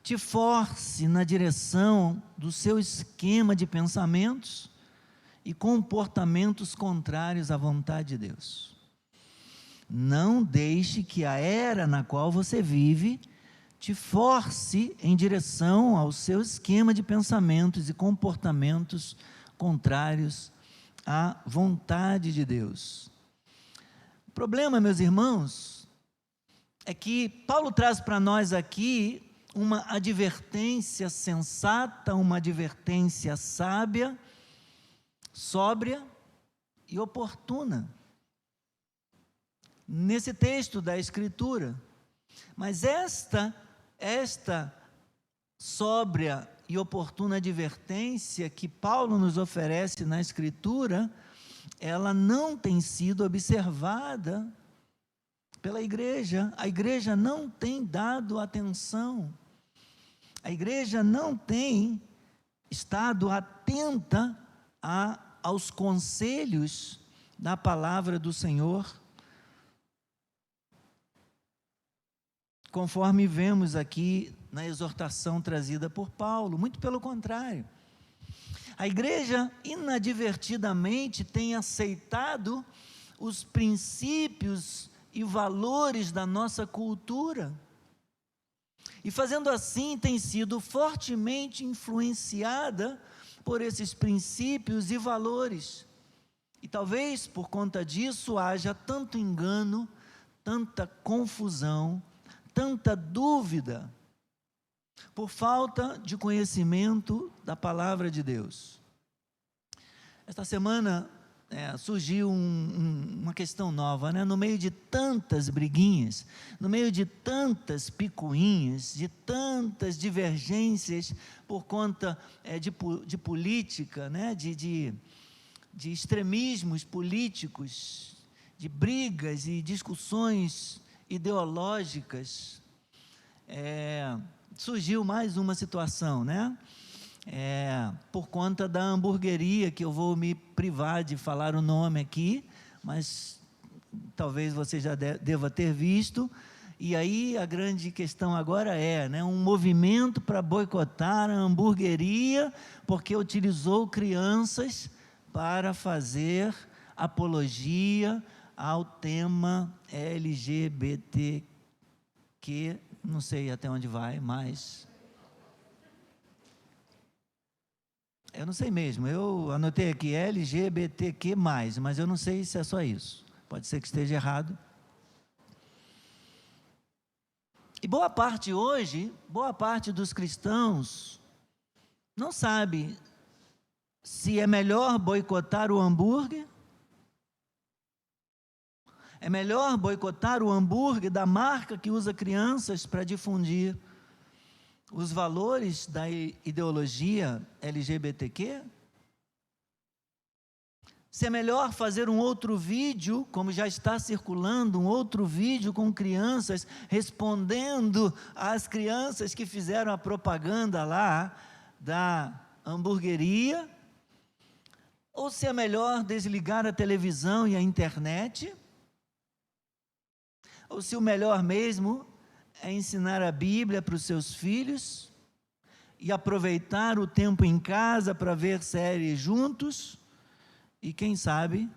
te force na direção do seu esquema de pensamentos e comportamentos contrários à vontade de Deus. Não deixe que a era na qual você vive te force em direção ao seu esquema de pensamentos e comportamentos contrários à vontade de Deus. O problema, meus irmãos, é que Paulo traz para nós aqui uma advertência sensata, uma advertência sábia, sóbria e oportuna, nesse texto da Escritura. Mas esta sóbria e oportuna advertência que Paulo nos oferece na Escritura, ela não tem sido observada pela igreja. A igreja não tem dado atenção, a igreja não tem estado atenta aos conselhos da palavra do Senhor, conforme vemos aqui na exortação trazida por Paulo. Muito pelo contrário, a igreja inadvertidamente tem aceitado os princípios e valores da nossa cultura, e fazendo assim tem sido fortemente influenciada por esses princípios e valores, e talvez por conta disso haja tanto engano, tanta confusão, tanta dúvida, por falta de conhecimento da palavra de Deus. Esta semana surgiu uma questão nova, né? No meio de tantas briguinhas, no meio de tantas picuinhas, de tantas divergências por conta de política, né? de extremismos políticos, de brigas e discussões ideológicas, surgiu mais uma situação, né? Por conta da hamburgueria, que eu vou me privar de falar o nome aqui, mas talvez você já deva ter visto. E aí a grande questão agora né, um movimento para boicotar a hamburgueria, porque utilizou crianças para fazer apologia ao tema LGBTQ, não sei até onde vai, mas eu não sei mesmo. Eu anotei aqui LGBTQ+, mas eu não sei se é só isso, pode ser que esteja errado. E boa parte dos cristãos não sabe se é melhor boicotar o hambúrguer. É melhor boicotar o hambúrguer da marca que usa crianças para difundir os valores da ideologia LGBTQ? Se é melhor fazer um outro vídeo, como já está circulando, um outro vídeo com crianças respondendo às crianças que fizeram a propaganda lá da hamburgueria, ou se é melhor desligar a televisão e a internet, ou se o melhor mesmo é ensinar a Bíblia para os seus filhos e aproveitar o tempo em casa para ver séries juntos, e quem sabe,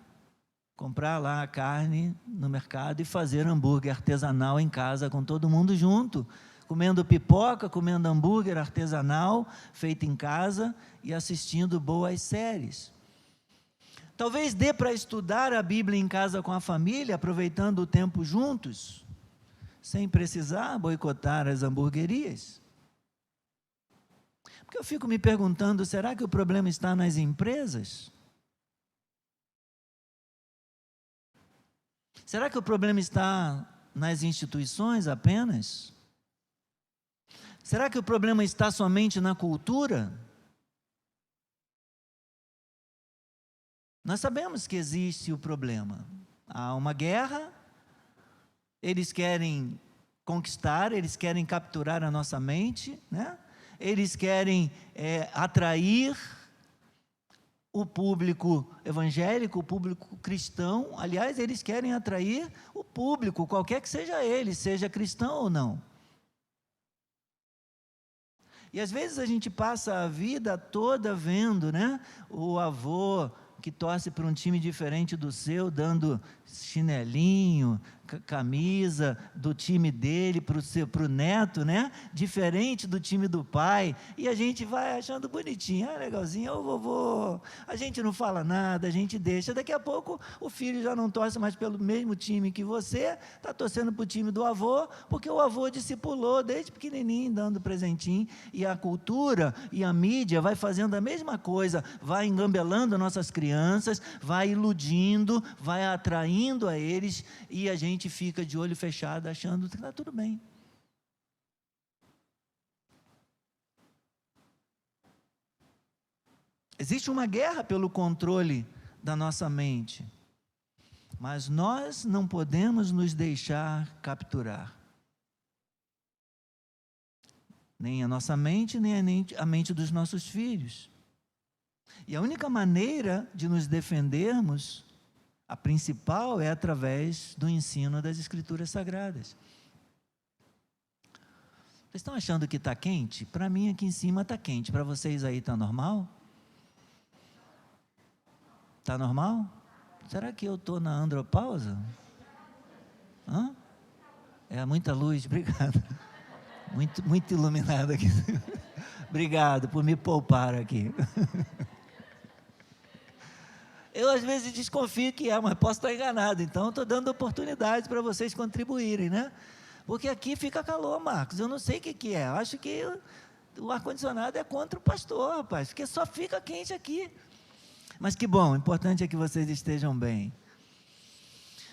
comprar lá a carne no mercado e fazer hambúrguer artesanal em casa com todo mundo junto, comendo pipoca, comendo hambúrguer artesanal, feito em casa e assistindo boas séries. Talvez dê para estudar a Bíblia em casa com a família, aproveitando o tempo juntos, sem precisar boicotar as hamburguerias. Porque eu fico me perguntando, será que o problema está nas empresas? Será que o problema está nas instituições apenas? Será que o problema está somente na cultura? Nós sabemos que existe o problema. Há uma guerra, eles querem conquistar, eles querem capturar a nossa mente, né? Eles querem atrair o público evangélico, o público cristão. Aliás, eles querem atrair o público, qualquer que seja ele, seja cristão ou não. E às vezes a gente passa a vida toda vendo, né, o avô que torce para um time diferente do seu, dando chinelinho, camisa do time dele para o neto, né? Diferente do time do pai, e a gente vai achando bonitinho, legalzinho, ô vovô, a gente não fala nada, a gente deixa, daqui a pouco o filho já não torce mais pelo mesmo time que você, está torcendo para o time do avô, porque o avô discipulou desde pequenininho, dando presentinho, e a cultura e a mídia vai fazendo a mesma coisa, vai engambelando nossas crianças, vai iludindo, vai atraindo a eles, e a gente fica de olho fechado achando que está tudo bem. Existe uma guerra pelo controle da nossa mente, mas nós não podemos nos deixar capturar. Nem a nossa mente, nem a mente dos nossos filhos. E a única maneira de nos defendermos, a principal, é através do ensino das Escrituras Sagradas. Vocês estão achando que está quente? Para mim aqui em cima está quente. Para vocês aí está normal? Está normal? Será que eu estou na andropausa? Hã? É muita luz, obrigado. Muito iluminado aqui. Obrigado por me poupar aqui. Eu às vezes desconfio que mas posso estar enganado, então estou dando oportunidade para vocês contribuírem, né? Porque aqui fica calor, Marcos, eu não sei o que é, eu acho que o ar-condicionado é contra o pastor, rapaz, porque só fica quente aqui. Mas que bom, o importante é que vocês estejam bem.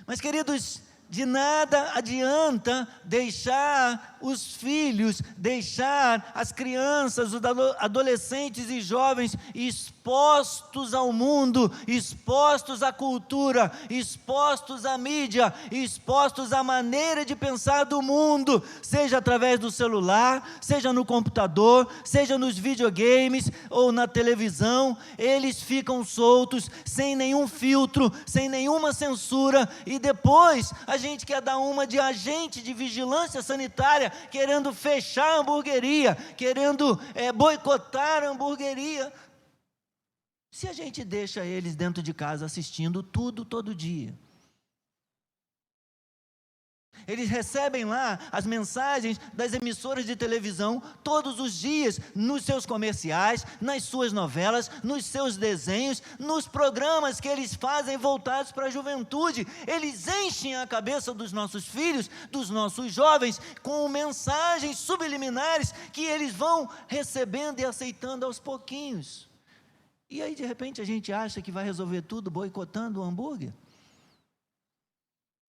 Mas queridos, de nada adianta deixar os filhos, deixar as crianças, os adolescentes e jovens expostos ao mundo, expostos à cultura, expostos à mídia, expostos à maneira de pensar do mundo, seja através do celular, seja no computador, seja nos videogames ou na televisão. Eles ficam soltos, sem nenhum filtro, sem nenhuma censura, e depois a gente quer dar uma de agente de vigilância sanitária, querendo fechar a hamburgueria, querendo boicotar a hamburgueria. Se a gente deixa eles dentro de casa assistindo tudo, todo dia, eles recebem lá as mensagens das emissoras de televisão todos os dias, nos seus comerciais, nas suas novelas, nos seus desenhos, nos programas que eles fazem voltados para a juventude. Eles enchem a cabeça dos nossos filhos, dos nossos jovens, com mensagens subliminares que eles vão recebendo e aceitando aos pouquinhos. E aí, de repente, a gente acha que vai resolver tudo boicotando o hambúrguer.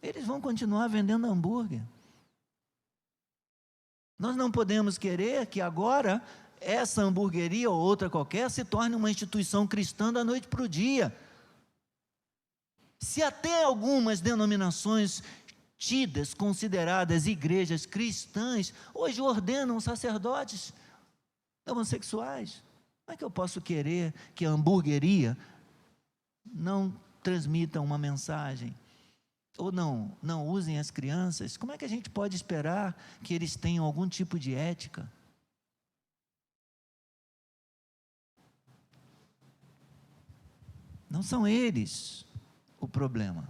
Eles vão continuar vendendo hambúrguer. Nós não podemos querer que agora essa hamburgueria ou outra qualquer se torne uma instituição cristã da noite para o dia. Se até algumas denominações tidas, consideradas igrejas cristãs, hoje ordenam sacerdotes homossexuais, como é que eu posso querer que a hamburgueria não transmita uma mensagem? Ou não usem as crianças? Como é que a gente pode esperar que eles tenham algum tipo de ética? Não são eles o problema.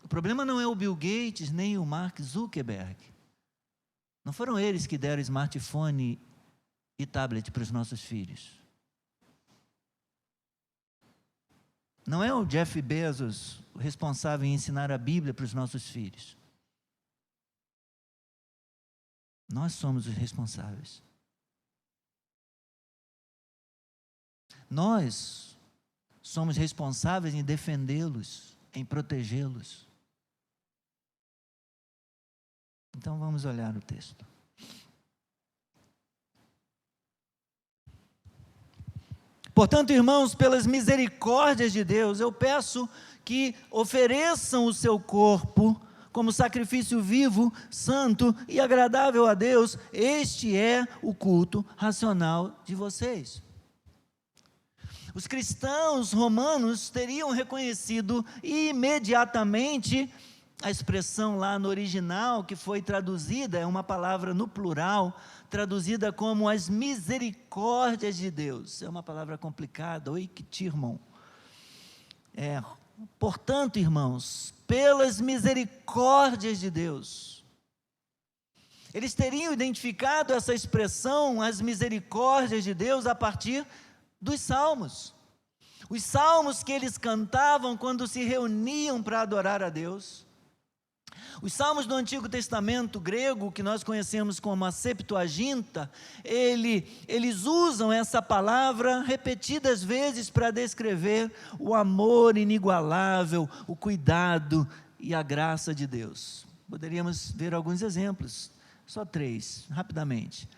O problema não é o Bill Gates nem o Mark Zuckerberg. Não foram eles que deram smartphone e tablet para os nossos filhos. Não é o Jeff Bezos o responsável em ensinar a Bíblia para os nossos filhos. Nós somos os responsáveis. Nós somos responsáveis em defendê-los, em protegê-los. Então vamos olhar o texto. Portanto, irmãos, pelas misericórdias de Deus, eu peço que ofereçam o seu corpo como sacrifício vivo, santo e agradável a Deus. Este é o culto racional de vocês. Os cristãos romanos teriam reconhecido imediatamente a expressão lá no original, que foi traduzida, é uma palavra no plural, traduzida como as misericórdias de Deus. É uma palavra complicada, oiktirmon. Portanto, irmãos, pelas misericórdias de Deus, eles teriam identificado essa expressão, as misericórdias de Deus, a partir dos salmos. Os salmos que eles cantavam quando se reuniam para adorar a Deus. Os salmos do Antigo Testamento grego, que nós conhecemos como a Septuaginta, eles usam essa palavra repetidas vezes para descrever o amor inigualável, o cuidado e a graça de Deus. Poderíamos ver alguns exemplos, só 3, rapidamente.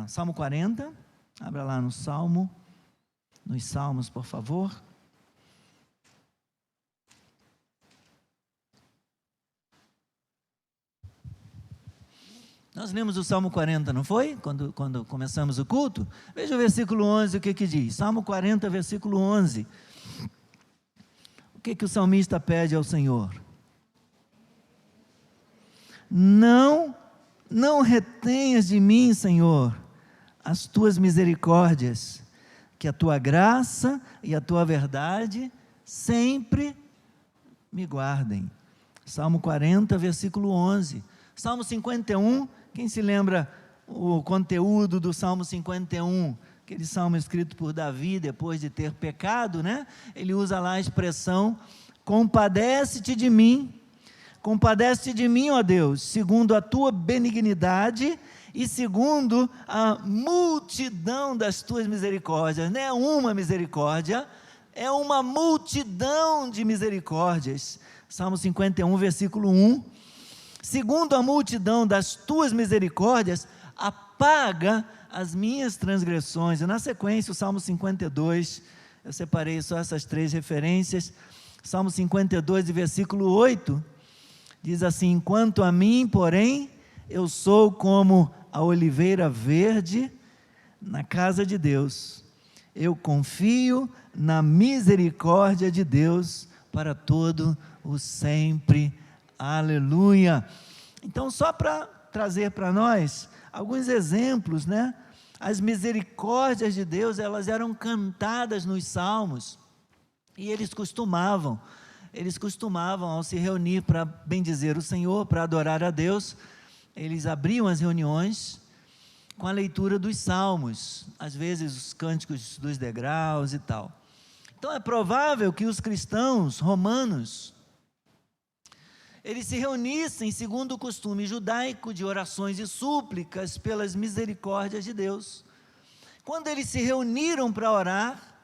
Salmo 40, abra lá nos Salmos, por favor. Nós lemos o Salmo 40, não foi? Quando começamos o culto. Veja o versículo 11, o que diz. Salmo 40, versículo 11. O que o salmista pede ao Senhor? Não retenhas de mim, Senhor, as tuas misericórdias, que a tua graça e a tua verdade sempre me guardem. Salmo 40, versículo 11. Salmo 51, quem se lembra o conteúdo do Salmo 51? Aquele salmo escrito por Davi depois de ter pecado, né? Ele usa lá a expressão, compadece-te de mim, ó Deus, segundo a tua benignidade e segundo a multidão das tuas misericórdias. Não é uma misericórdia, é uma multidão de misericórdias. Salmo 51, versículo 1. Segundo a multidão das tuas misericórdias, apaga as minhas transgressões. E na sequência, o Salmo 52, eu separei só essas 3 referências. Salmo 52, versículo 8, diz assim: quanto a mim, porém, eu sou como a oliveira verde na casa de Deus. Eu confio na misericórdia de Deus para todo o sempre. Aleluia! Então, só para trazer para nós alguns exemplos, né? As misericórdias de Deus, elas eram cantadas nos salmos, e eles costumavam, ao se reunir para bendizer o Senhor, para adorar a Deus, eles abriam as reuniões com a leitura dos salmos, às vezes os cânticos dos degraus e tal. Então é provável que os cristãos romanos, eles se reunissem segundo o costume judaico de orações e súplicas pelas misericórdias de Deus. Quando eles se reuniram para orar,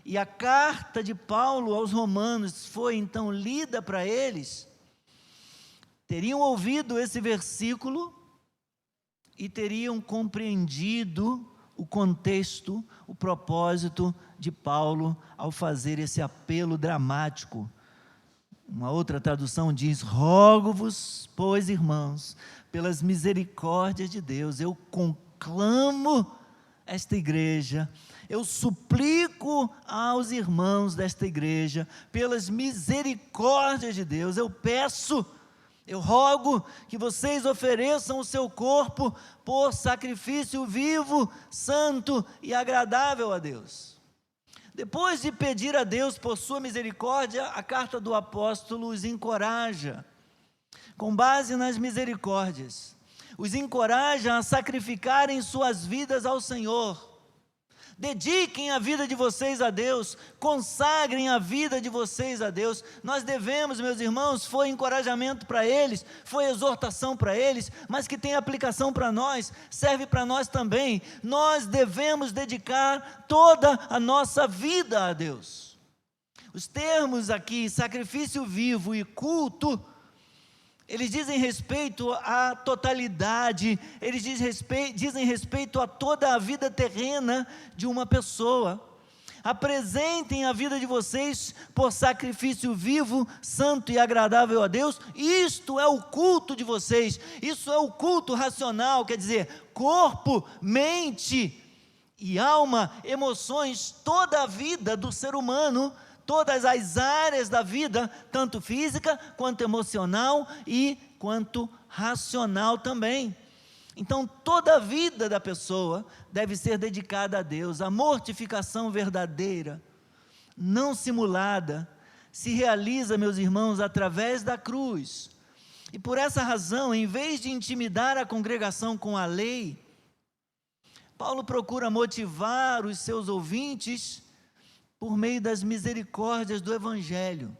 e a carta de Paulo aos romanos foi então lida para eles, teriam ouvido esse versículo e teriam compreendido o contexto, o propósito de Paulo ao fazer esse apelo dramático. Uma outra tradução diz: rogo-vos, pois, irmãos, pelas misericórdias de Deus, eu conclamo esta igreja, eu suplico aos irmãos desta igreja, pelas misericórdias de Deus, eu peço, eu rogo que vocês ofereçam o seu corpo por sacrifício vivo, santo e agradável a Deus. Depois de pedir a Deus por sua misericórdia, a carta do apóstolo os encoraja, com base nas misericórdias, os encoraja a sacrificarem suas vidas ao Senhor. Dediquem a vida de vocês a Deus, consagrem a vida de vocês a Deus. Nós devemos, meus irmãos, foi encorajamento para eles, foi exortação para eles, mas que tem aplicação para nós, serve para nós também. Nós devemos dedicar toda a nossa vida a Deus. Os termos aqui, sacrifício vivo e culto, eles dizem respeito à totalidade, eles dizem respeito a toda a vida terrena de uma pessoa. Apresentem a vida de vocês por sacrifício vivo, santo e agradável a Deus. Isto é o culto de vocês, isso é o culto racional, quer dizer, corpo, mente e alma, emoções, toda a vida do ser humano, todas as áreas da vida, tanto física, quanto emocional e quanto racional também. Então, toda a vida da pessoa deve ser dedicada a Deus. A mortificação verdadeira, não simulada, se realiza, meus irmãos, através da cruz. E por essa razão, em vez de intimidar a congregação com a lei, Paulo procura motivar os seus ouvintes por meio das misericórdias do Evangelho.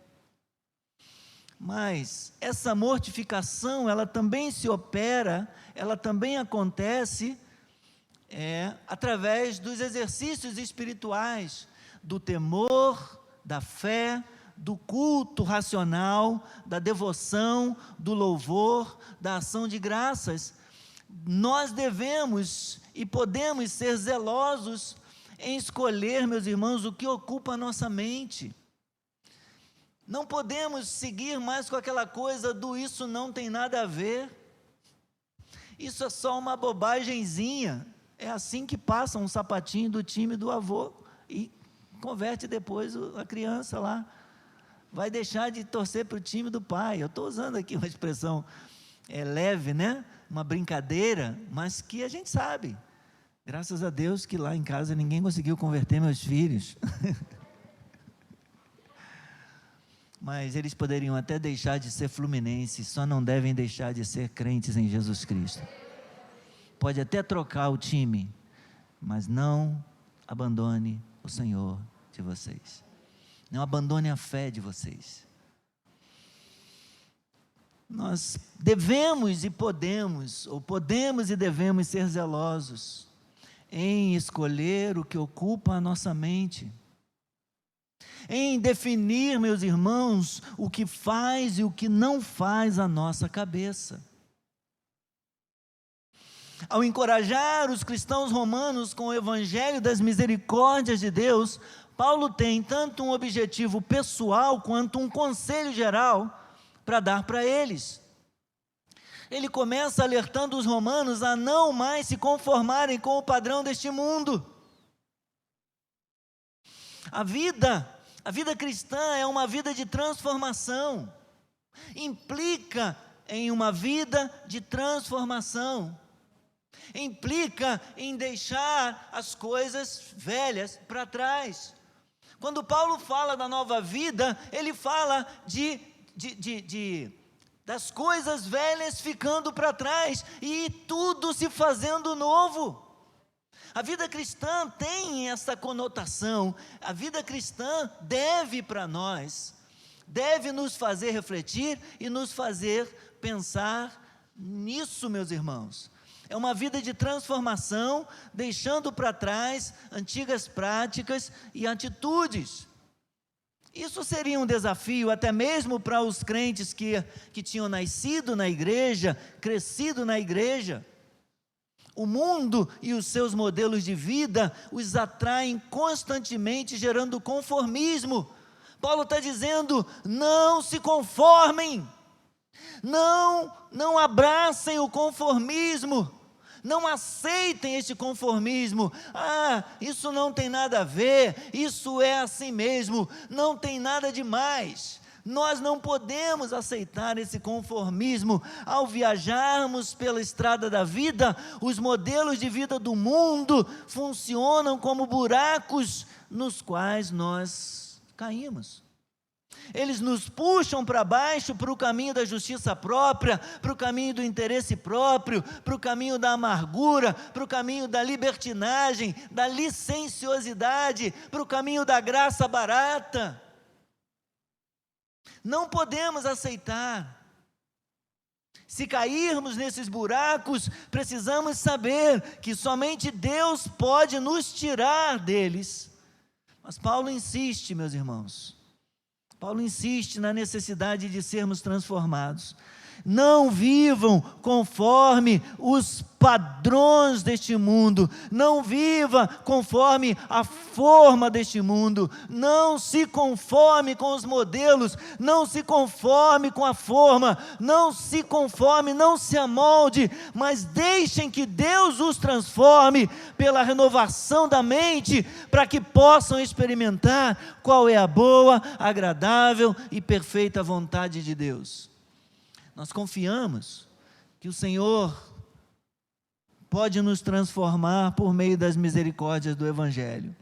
Mas essa mortificação, ela também se opera, ela também acontece através dos exercícios espirituais, do temor, da fé, do culto racional, da devoção, do louvor, da ação de graças. Nós devemos e podemos ser zelosos em escolher, meus irmãos, o que ocupa a nossa mente. Não podemos seguir mais com aquela coisa do isso não tem nada a ver, isso é só uma bobagemzinha. É assim que passa um sapatinho do time do avô e converte depois a criança lá, vai deixar de torcer para o time do pai. Eu estou usando aqui uma expressão leve, né? Uma brincadeira, mas que a gente sabe. Graças a Deus que lá em casa ninguém conseguiu converter meus filhos. Mas eles poderiam até deixar de ser fluminenses, só não devem deixar de ser crentes em Jesus Cristo. Pode até trocar o time, mas não abandone o Senhor de vocês. Não abandone a fé de vocês. Nós devemos e podemos, ou podemos e devemos ser zelosos em escolher o que ocupa a nossa mente, em definir, meus irmãos, o que faz e o que não faz a nossa cabeça. Ao encorajar os cristãos romanos com o evangelho das misericórdias de Deus, Paulo tem tanto um objetivo pessoal quanto um conselho geral para dar para eles. Ele começa alertando os romanos a não mais se conformarem com o padrão deste mundo. A vida cristã é uma vida de transformação, implica em uma vida de transformação, implica em deixar as coisas velhas para trás. Quando Paulo fala da nova vida, ele fala das coisas velhas ficando para trás e tudo se fazendo novo. A vida cristã tem essa conotação. A vida cristã deve para nós, deve nos fazer refletir e nos fazer pensar nisso, meus irmãos. É uma vida de transformação, deixando para trás antigas práticas e atitudes. Isso seria um desafio até mesmo para os crentes que tinham nascido na igreja, crescido na igreja. O mundo e os seus modelos de vida os atraem constantemente, gerando conformismo. Paulo está dizendo: não se conformem, não abracem o conformismo, não aceitem este conformismo. Isso não tem nada a ver, isso é assim mesmo, não tem nada demais. Nós não podemos aceitar esse conformismo. Ao viajarmos pela estrada da vida, os modelos de vida do mundo funcionam como buracos nos quais nós caímos. Eles nos puxam para baixo, para o caminho da justiça própria, para o caminho do interesse próprio, para o caminho da amargura, para o caminho da libertinagem, da licenciosidade, para o caminho da graça barata. Não podemos aceitar. Se cairmos nesses buracos, precisamos saber que somente Deus pode nos tirar deles. Mas Paulo insiste, meus irmãos. Paulo insiste na necessidade de sermos transformados. Não vivam conforme os padrões deste mundo, não viva conforme a forma deste mundo, não se conforme com os modelos, não se conforme com a forma, não se conforme, não se amolde, mas deixem que Deus os transforme pela renovação da mente, para que possam experimentar qual é a boa, agradável e perfeita vontade de Deus. Nós confiamos que o Senhor pode nos transformar por meio das misericórdias do Evangelho.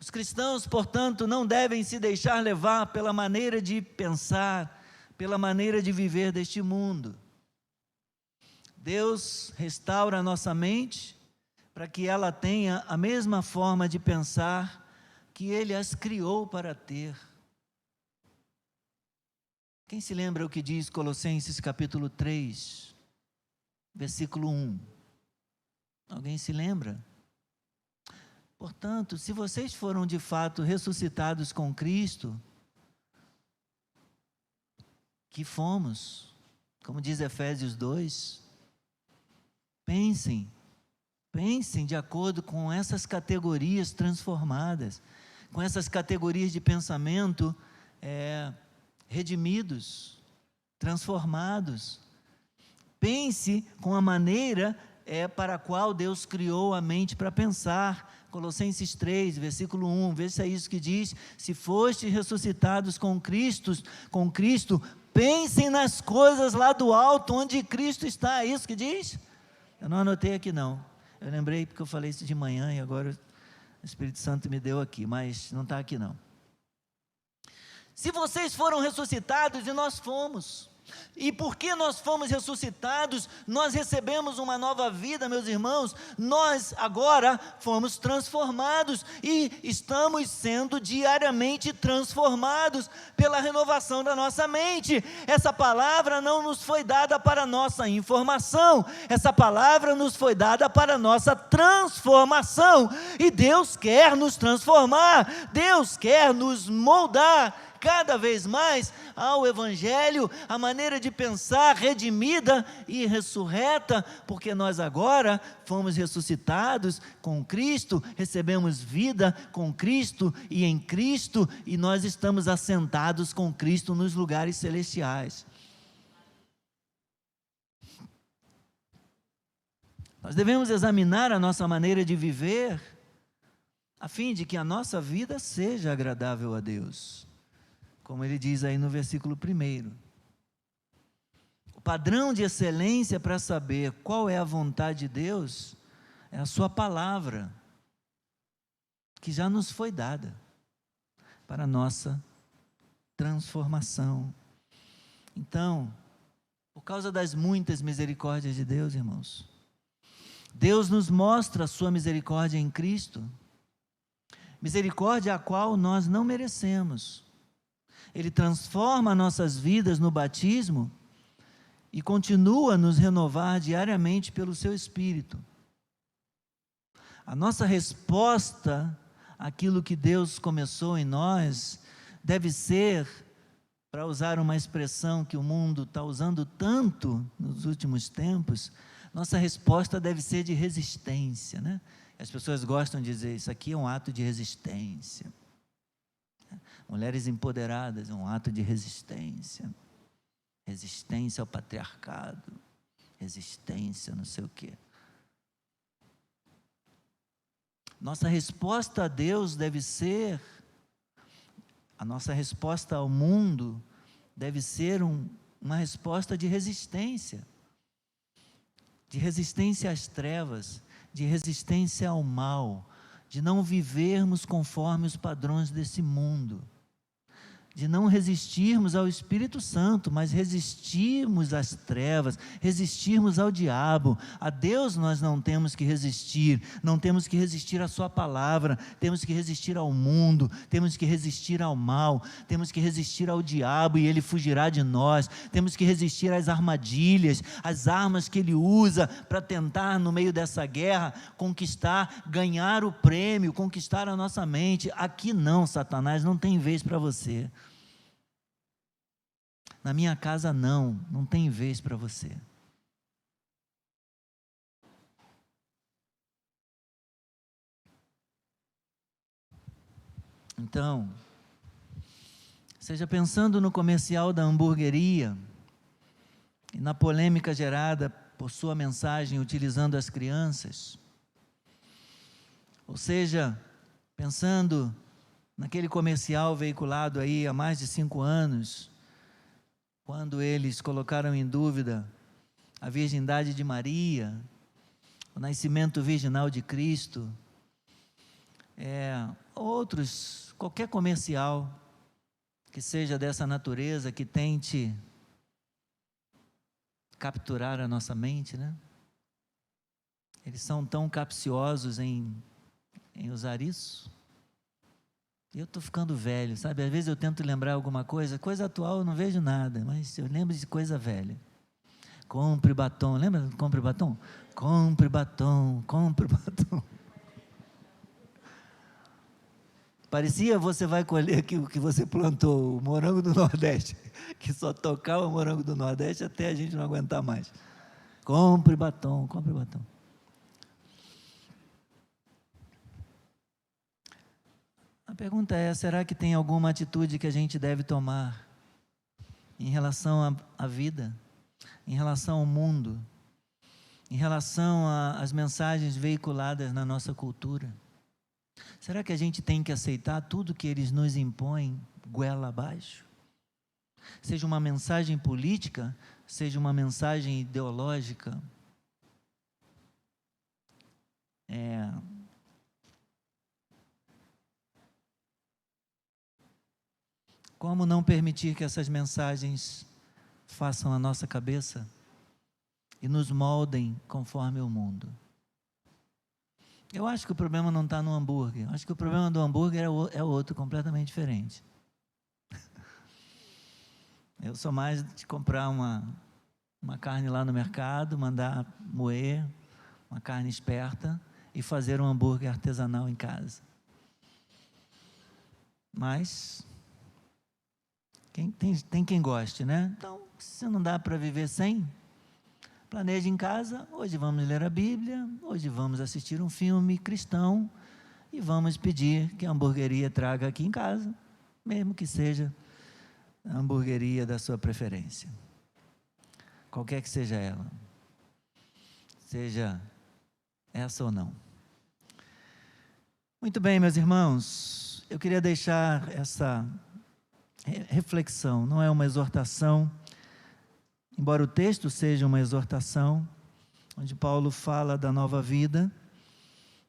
Os cristãos, portanto, não devem se deixar levar pela maneira de pensar, pela maneira de viver deste mundo. Deus restaura a nossa mente para que ela tenha a mesma forma de pensar que Ele as criou para ter. Quem se lembra o que diz Colossenses capítulo 3, versículo 1? Alguém se lembra? Portanto, se vocês foram de fato ressuscitados com Cristo, que fomos, como diz Efésios 2, pensem de acordo com essas categorias transformadas, com essas categorias de pensamento redimidos, transformados. Pense com a maneira para a qual Deus criou a mente para pensar. Colossenses 3, versículo 1, vê se é isso que diz: se fostes ressuscitados com Cristo, pensem nas coisas lá do alto, onde Cristo está. É isso que diz? Eu não anotei aqui não, eu lembrei porque eu falei isso de manhã e agora o Espírito Santo me deu aqui, mas não está aqui não. Se vocês foram ressuscitados, e nós fomos, e porque nós fomos ressuscitados, nós recebemos uma nova vida, meus irmãos, nós agora fomos transformados, e estamos sendo diariamente transformados pela renovação da nossa mente. Essa palavra não nos foi dada para nossa informação, essa palavra nos foi dada para nossa transformação, e Deus quer nos transformar, Deus quer nos moldar cada vez mais ao Evangelho, a maneira de pensar redimida e ressurreta, porque nós agora fomos ressuscitados com Cristo, recebemos vida com Cristo e em Cristo, e nós estamos assentados com Cristo nos lugares celestiais. Nós devemos examinar a nossa maneira de viver, a fim de que a nossa vida seja agradável a Deus. Como ele diz aí no versículo 1. O padrão de excelência para saber qual é a vontade de Deus é a sua palavra, que já nos foi dada para a nossa transformação. Então, por causa das muitas misericórdias de Deus, irmãos, Deus nos mostra a sua misericórdia em Cristo, misericórdia a qual nós não merecemos. Ele transforma nossas vidas no batismo e continua a nos renovar diariamente pelo seu Espírito. A nossa resposta àquilo que Deus começou em nós deve ser, para usar uma expressão que o mundo está usando tanto nos últimos tempos, Nossa resposta deve ser de resistência, né? As pessoas gostam de dizer, isso aqui é um ato de resistência. Mulheres empoderadas é um ato de resistência. Resistência ao patriarcado. Resistência não sei o quê. Nossa resposta a Deus deve ser, a nossa resposta ao mundo deve ser uma resposta de resistência às trevas, de resistência ao mal, de não vivermos conforme os padrões desse mundo, de não resistirmos ao Espírito Santo, mas resistirmos às trevas, resistirmos ao diabo. A Deus nós não temos que resistir, não temos que resistir à sua palavra, temos que resistir ao mundo, temos que resistir ao mal, temos que resistir ao diabo e ele fugirá de nós, temos que resistir às armadilhas, às armas que ele usa para tentar no meio dessa guerra conquistar, ganhar o prêmio, conquistar a nossa mente. Aqui não, Satanás, não tem vez para você. Na minha casa não tem vez para você. Então, seja pensando no comercial da hamburgueria e na polêmica gerada por sua mensagem utilizando as crianças, ou seja, pensando naquele comercial veiculado aí há mais de 5 anos, quando eles colocaram em dúvida a virgindade de Maria, o nascimento virginal de Cristo, outros, qualquer comercial que seja dessa natureza, que tente capturar a nossa mente, né? Eles são tão capciosos em usar isso. Eu estou ficando velho, sabe? Às vezes eu tento lembrar alguma coisa atual eu não vejo nada, mas eu lembro de coisa velha. Compre batom, lembra do compre batom? Compre batom, compre batom. Parecia você vai colher aquilo que você plantou, o morango do Nordeste, que só tocava o morango do Nordeste até a gente não aguentar mais. Compre batom, compre batom. A pergunta é, será que tem alguma atitude que a gente deve tomar em relação à vida, em relação ao mundo, em relação às mensagens veiculadas na nossa cultura? Será que a gente tem que aceitar tudo que eles nos impõem, goela abaixo? Seja uma mensagem política, seja uma mensagem ideológica. Como não permitir que essas mensagens façam a nossa cabeça e nos moldem conforme o mundo? Eu acho que o problema não está no hambúrguer. Acho que o problema do hambúrguer é outro, completamente diferente. Eu sou mais de comprar uma carne lá no mercado, mandar moer, uma carne esperta, e fazer um hambúrguer artesanal em casa. Mas tem quem goste, né? Então, se não dá para viver sem, planeje em casa. Hoje vamos ler a Bíblia, hoje vamos assistir um filme cristão e vamos pedir que a hamburgueria traga aqui em casa, mesmo que seja a hamburgueria da sua preferência, qualquer que seja ela, seja essa ou não. Muito bem, meus irmãos, eu queria deixar essa reflexão, não é uma exortação, embora o texto seja uma exortação, onde Paulo fala da nova vida.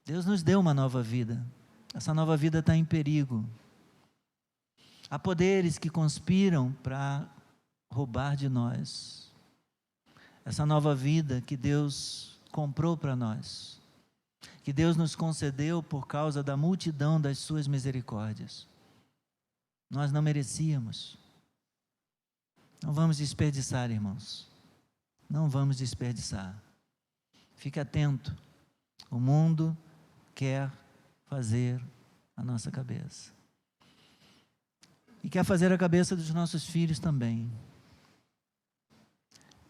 Deus nos deu uma nova vida, essa nova vida está em perigo. Há poderes que conspiram para roubar de nós essa nova vida que Deus comprou para nós, que Deus nos concedeu por causa da multidão das suas misericórdias. Nós não merecíamos. Não vamos desperdiçar, irmãos. Não vamos desperdiçar. Fique atento. O mundo quer fazer a nossa cabeça. E quer fazer a cabeça dos nossos filhos também.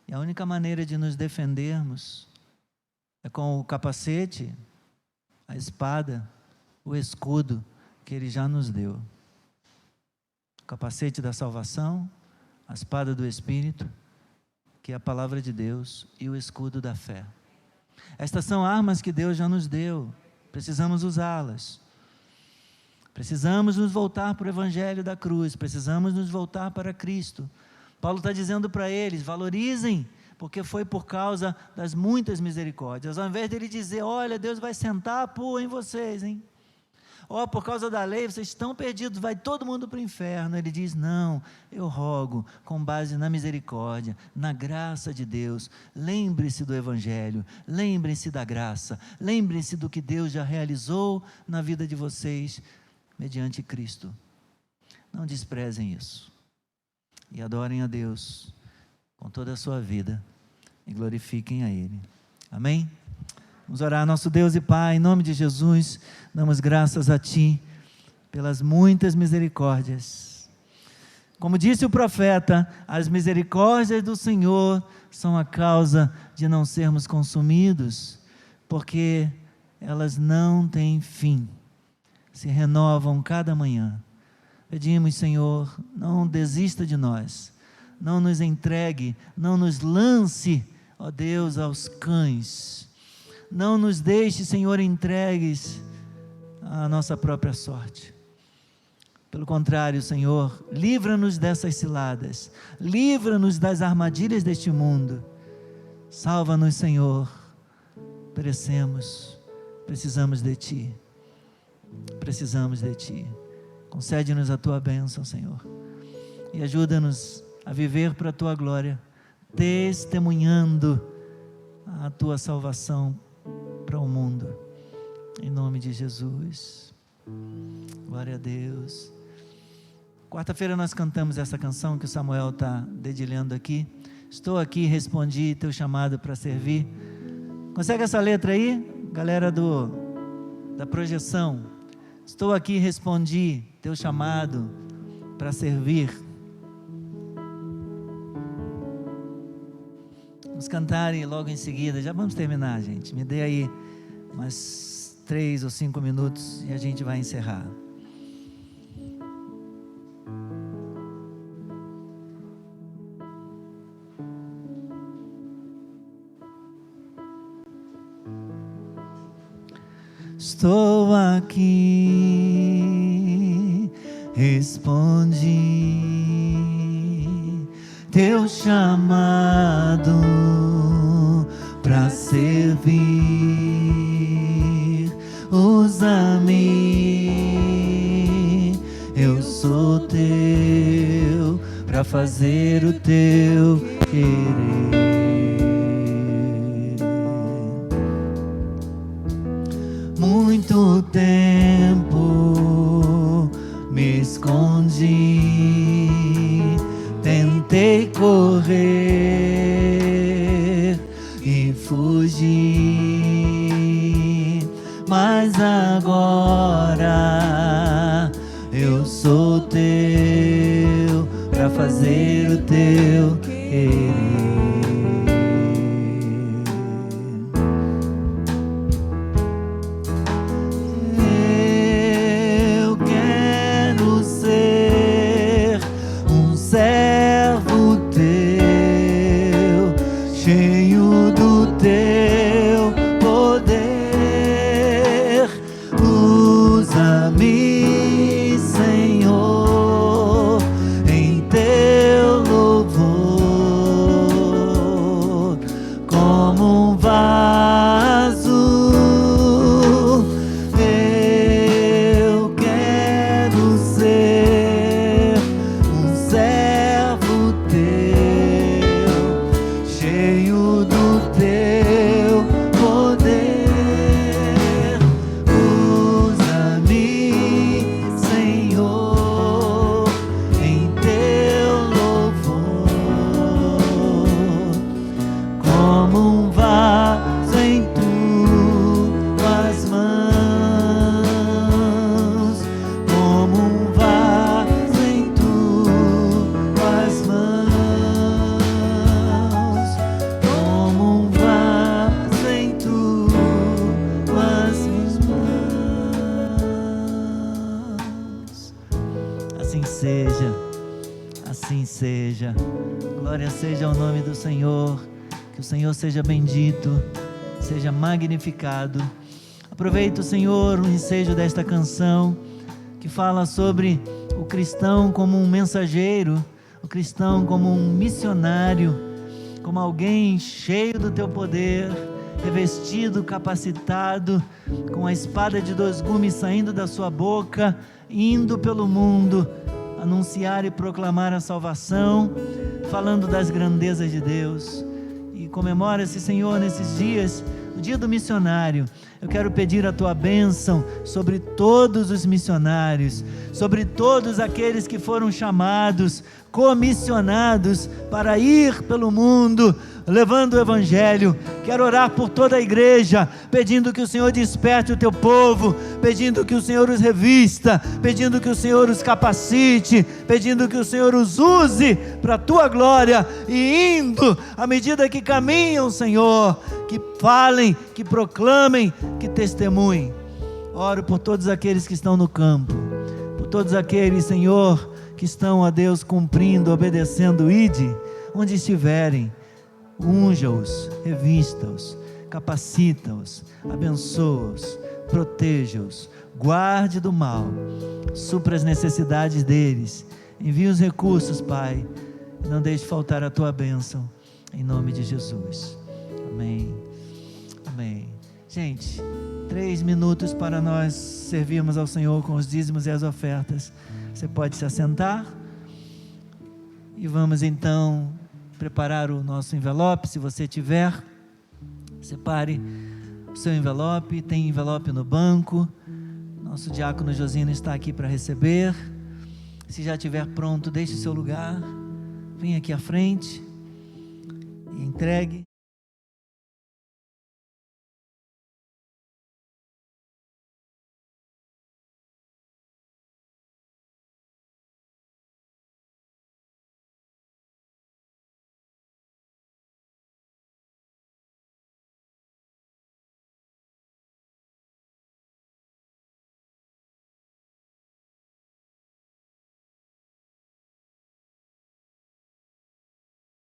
E a única maneira de nos defendermos é com o capacete, a espada, o escudo que Ele já nos deu. O capacete da salvação, a espada do Espírito, que é a palavra de Deus, e o escudo da fé. Estas são armas que Deus já nos deu, precisamos usá-las. Precisamos nos voltar para o Evangelho da cruz, precisamos nos voltar para Cristo. Paulo está dizendo para eles, valorizem, porque foi por causa das muitas misericórdias. Ao invés dele dizer, olha, Deus vai sentar a pua em vocês, hein? Por causa da lei, vocês estão perdidos, vai todo mundo para o inferno. Ele diz, não, eu rogo, com base na misericórdia, na graça de Deus, lembre-se do Evangelho, lembrem-se da graça, lembrem-se do que Deus já realizou na vida de vocês, mediante Cristo. Não desprezem isso. E adorem a Deus com toda a sua vida e glorifiquem a Ele. Amém? Vamos orar. Nosso Deus e Pai, em nome de Jesus, damos graças a Ti pelas muitas misericórdias. Como disse o profeta, as misericórdias do Senhor são a causa de não sermos consumidos, porque elas não têm fim, se renovam cada manhã. Pedimos, Senhor, não desista de nós, não nos entregue, não nos lance, ó Deus, aos cães. Não nos deixe, Senhor, entregues à nossa própria sorte. Pelo contrário, Senhor, livra-nos dessas ciladas, livra-nos das armadilhas deste mundo. Salva-nos, Senhor, perecemos, precisamos de Ti, precisamos de Ti. Concede-nos a Tua bênção, Senhor, e ajuda-nos a viver para a Tua glória, testemunhando a Tua salvação para o mundo, em nome de Jesus. Glória a Deus. Quarta-feira nós cantamos essa canção que o Samuel está dedilhando aqui. Estou aqui, respondi teu chamado para servir. Consegue essa letra aí? Galera da projeção. Estou aqui, respondi teu chamado para servir. Vamos cantar e logo em seguida, já vamos terminar, gente. Me dê aí mais 3 ou 5 minutos e a gente vai encerrar. Estou aqui, respondi teu chamado para servir. Usa-me, eu sou teu, para fazer o teu querer. Muito tempo me escondi, tentei correr e fugir, mas agora eu sou teu, para fazer o teu querer. seja ao nome do Senhor. Que o Senhor seja bendito, seja magnificado. Aproveita, Senhor, o ensejo desta canção que fala sobre o cristão como um mensageiro, o cristão como um missionário, como alguém cheio do teu poder, revestido, capacitado, com a espada de 2 gumes saindo da sua boca, indo pelo mundo, anunciar e proclamar a salvação, falando das grandezas de Deus. E comemora-se, Senhor, nesses dias, o dia do missionário. Eu quero pedir a tua bênção sobre todos os missionários, sobre todos aqueles que foram chamados, comissionados para ir pelo mundo, levando o Evangelho. Quero orar por toda a igreja, pedindo que o Senhor desperte o teu povo, pedindo que o Senhor os revista, pedindo que o Senhor os capacite, pedindo que o Senhor os use para a tua glória, e indo, à medida que caminham, Senhor, que falem, que proclamem, que testemunhem. Oro por todos aqueles que estão no campo, por todos aqueles, Senhor, que estão, a Deus, cumprindo, obedecendo, ide, onde estiverem. Unja-os, revista-os, capacita-os, abençoa-os, proteja-os, guarde do mal, supra as necessidades deles, envia os recursos, Pai, e não deixe faltar a tua bênção, em nome de Jesus. Amém, amém. Gente, 3 minutos para nós servirmos ao Senhor com os dízimos e as ofertas. Você pode se assentar e vamos então preparar o nosso envelope. Se você tiver, separe o seu envelope. Tem envelope no banco. Nosso diácono Josino está aqui para receber. Se já estiver pronto, deixe o seu lugar, venha aqui à frente e entregue.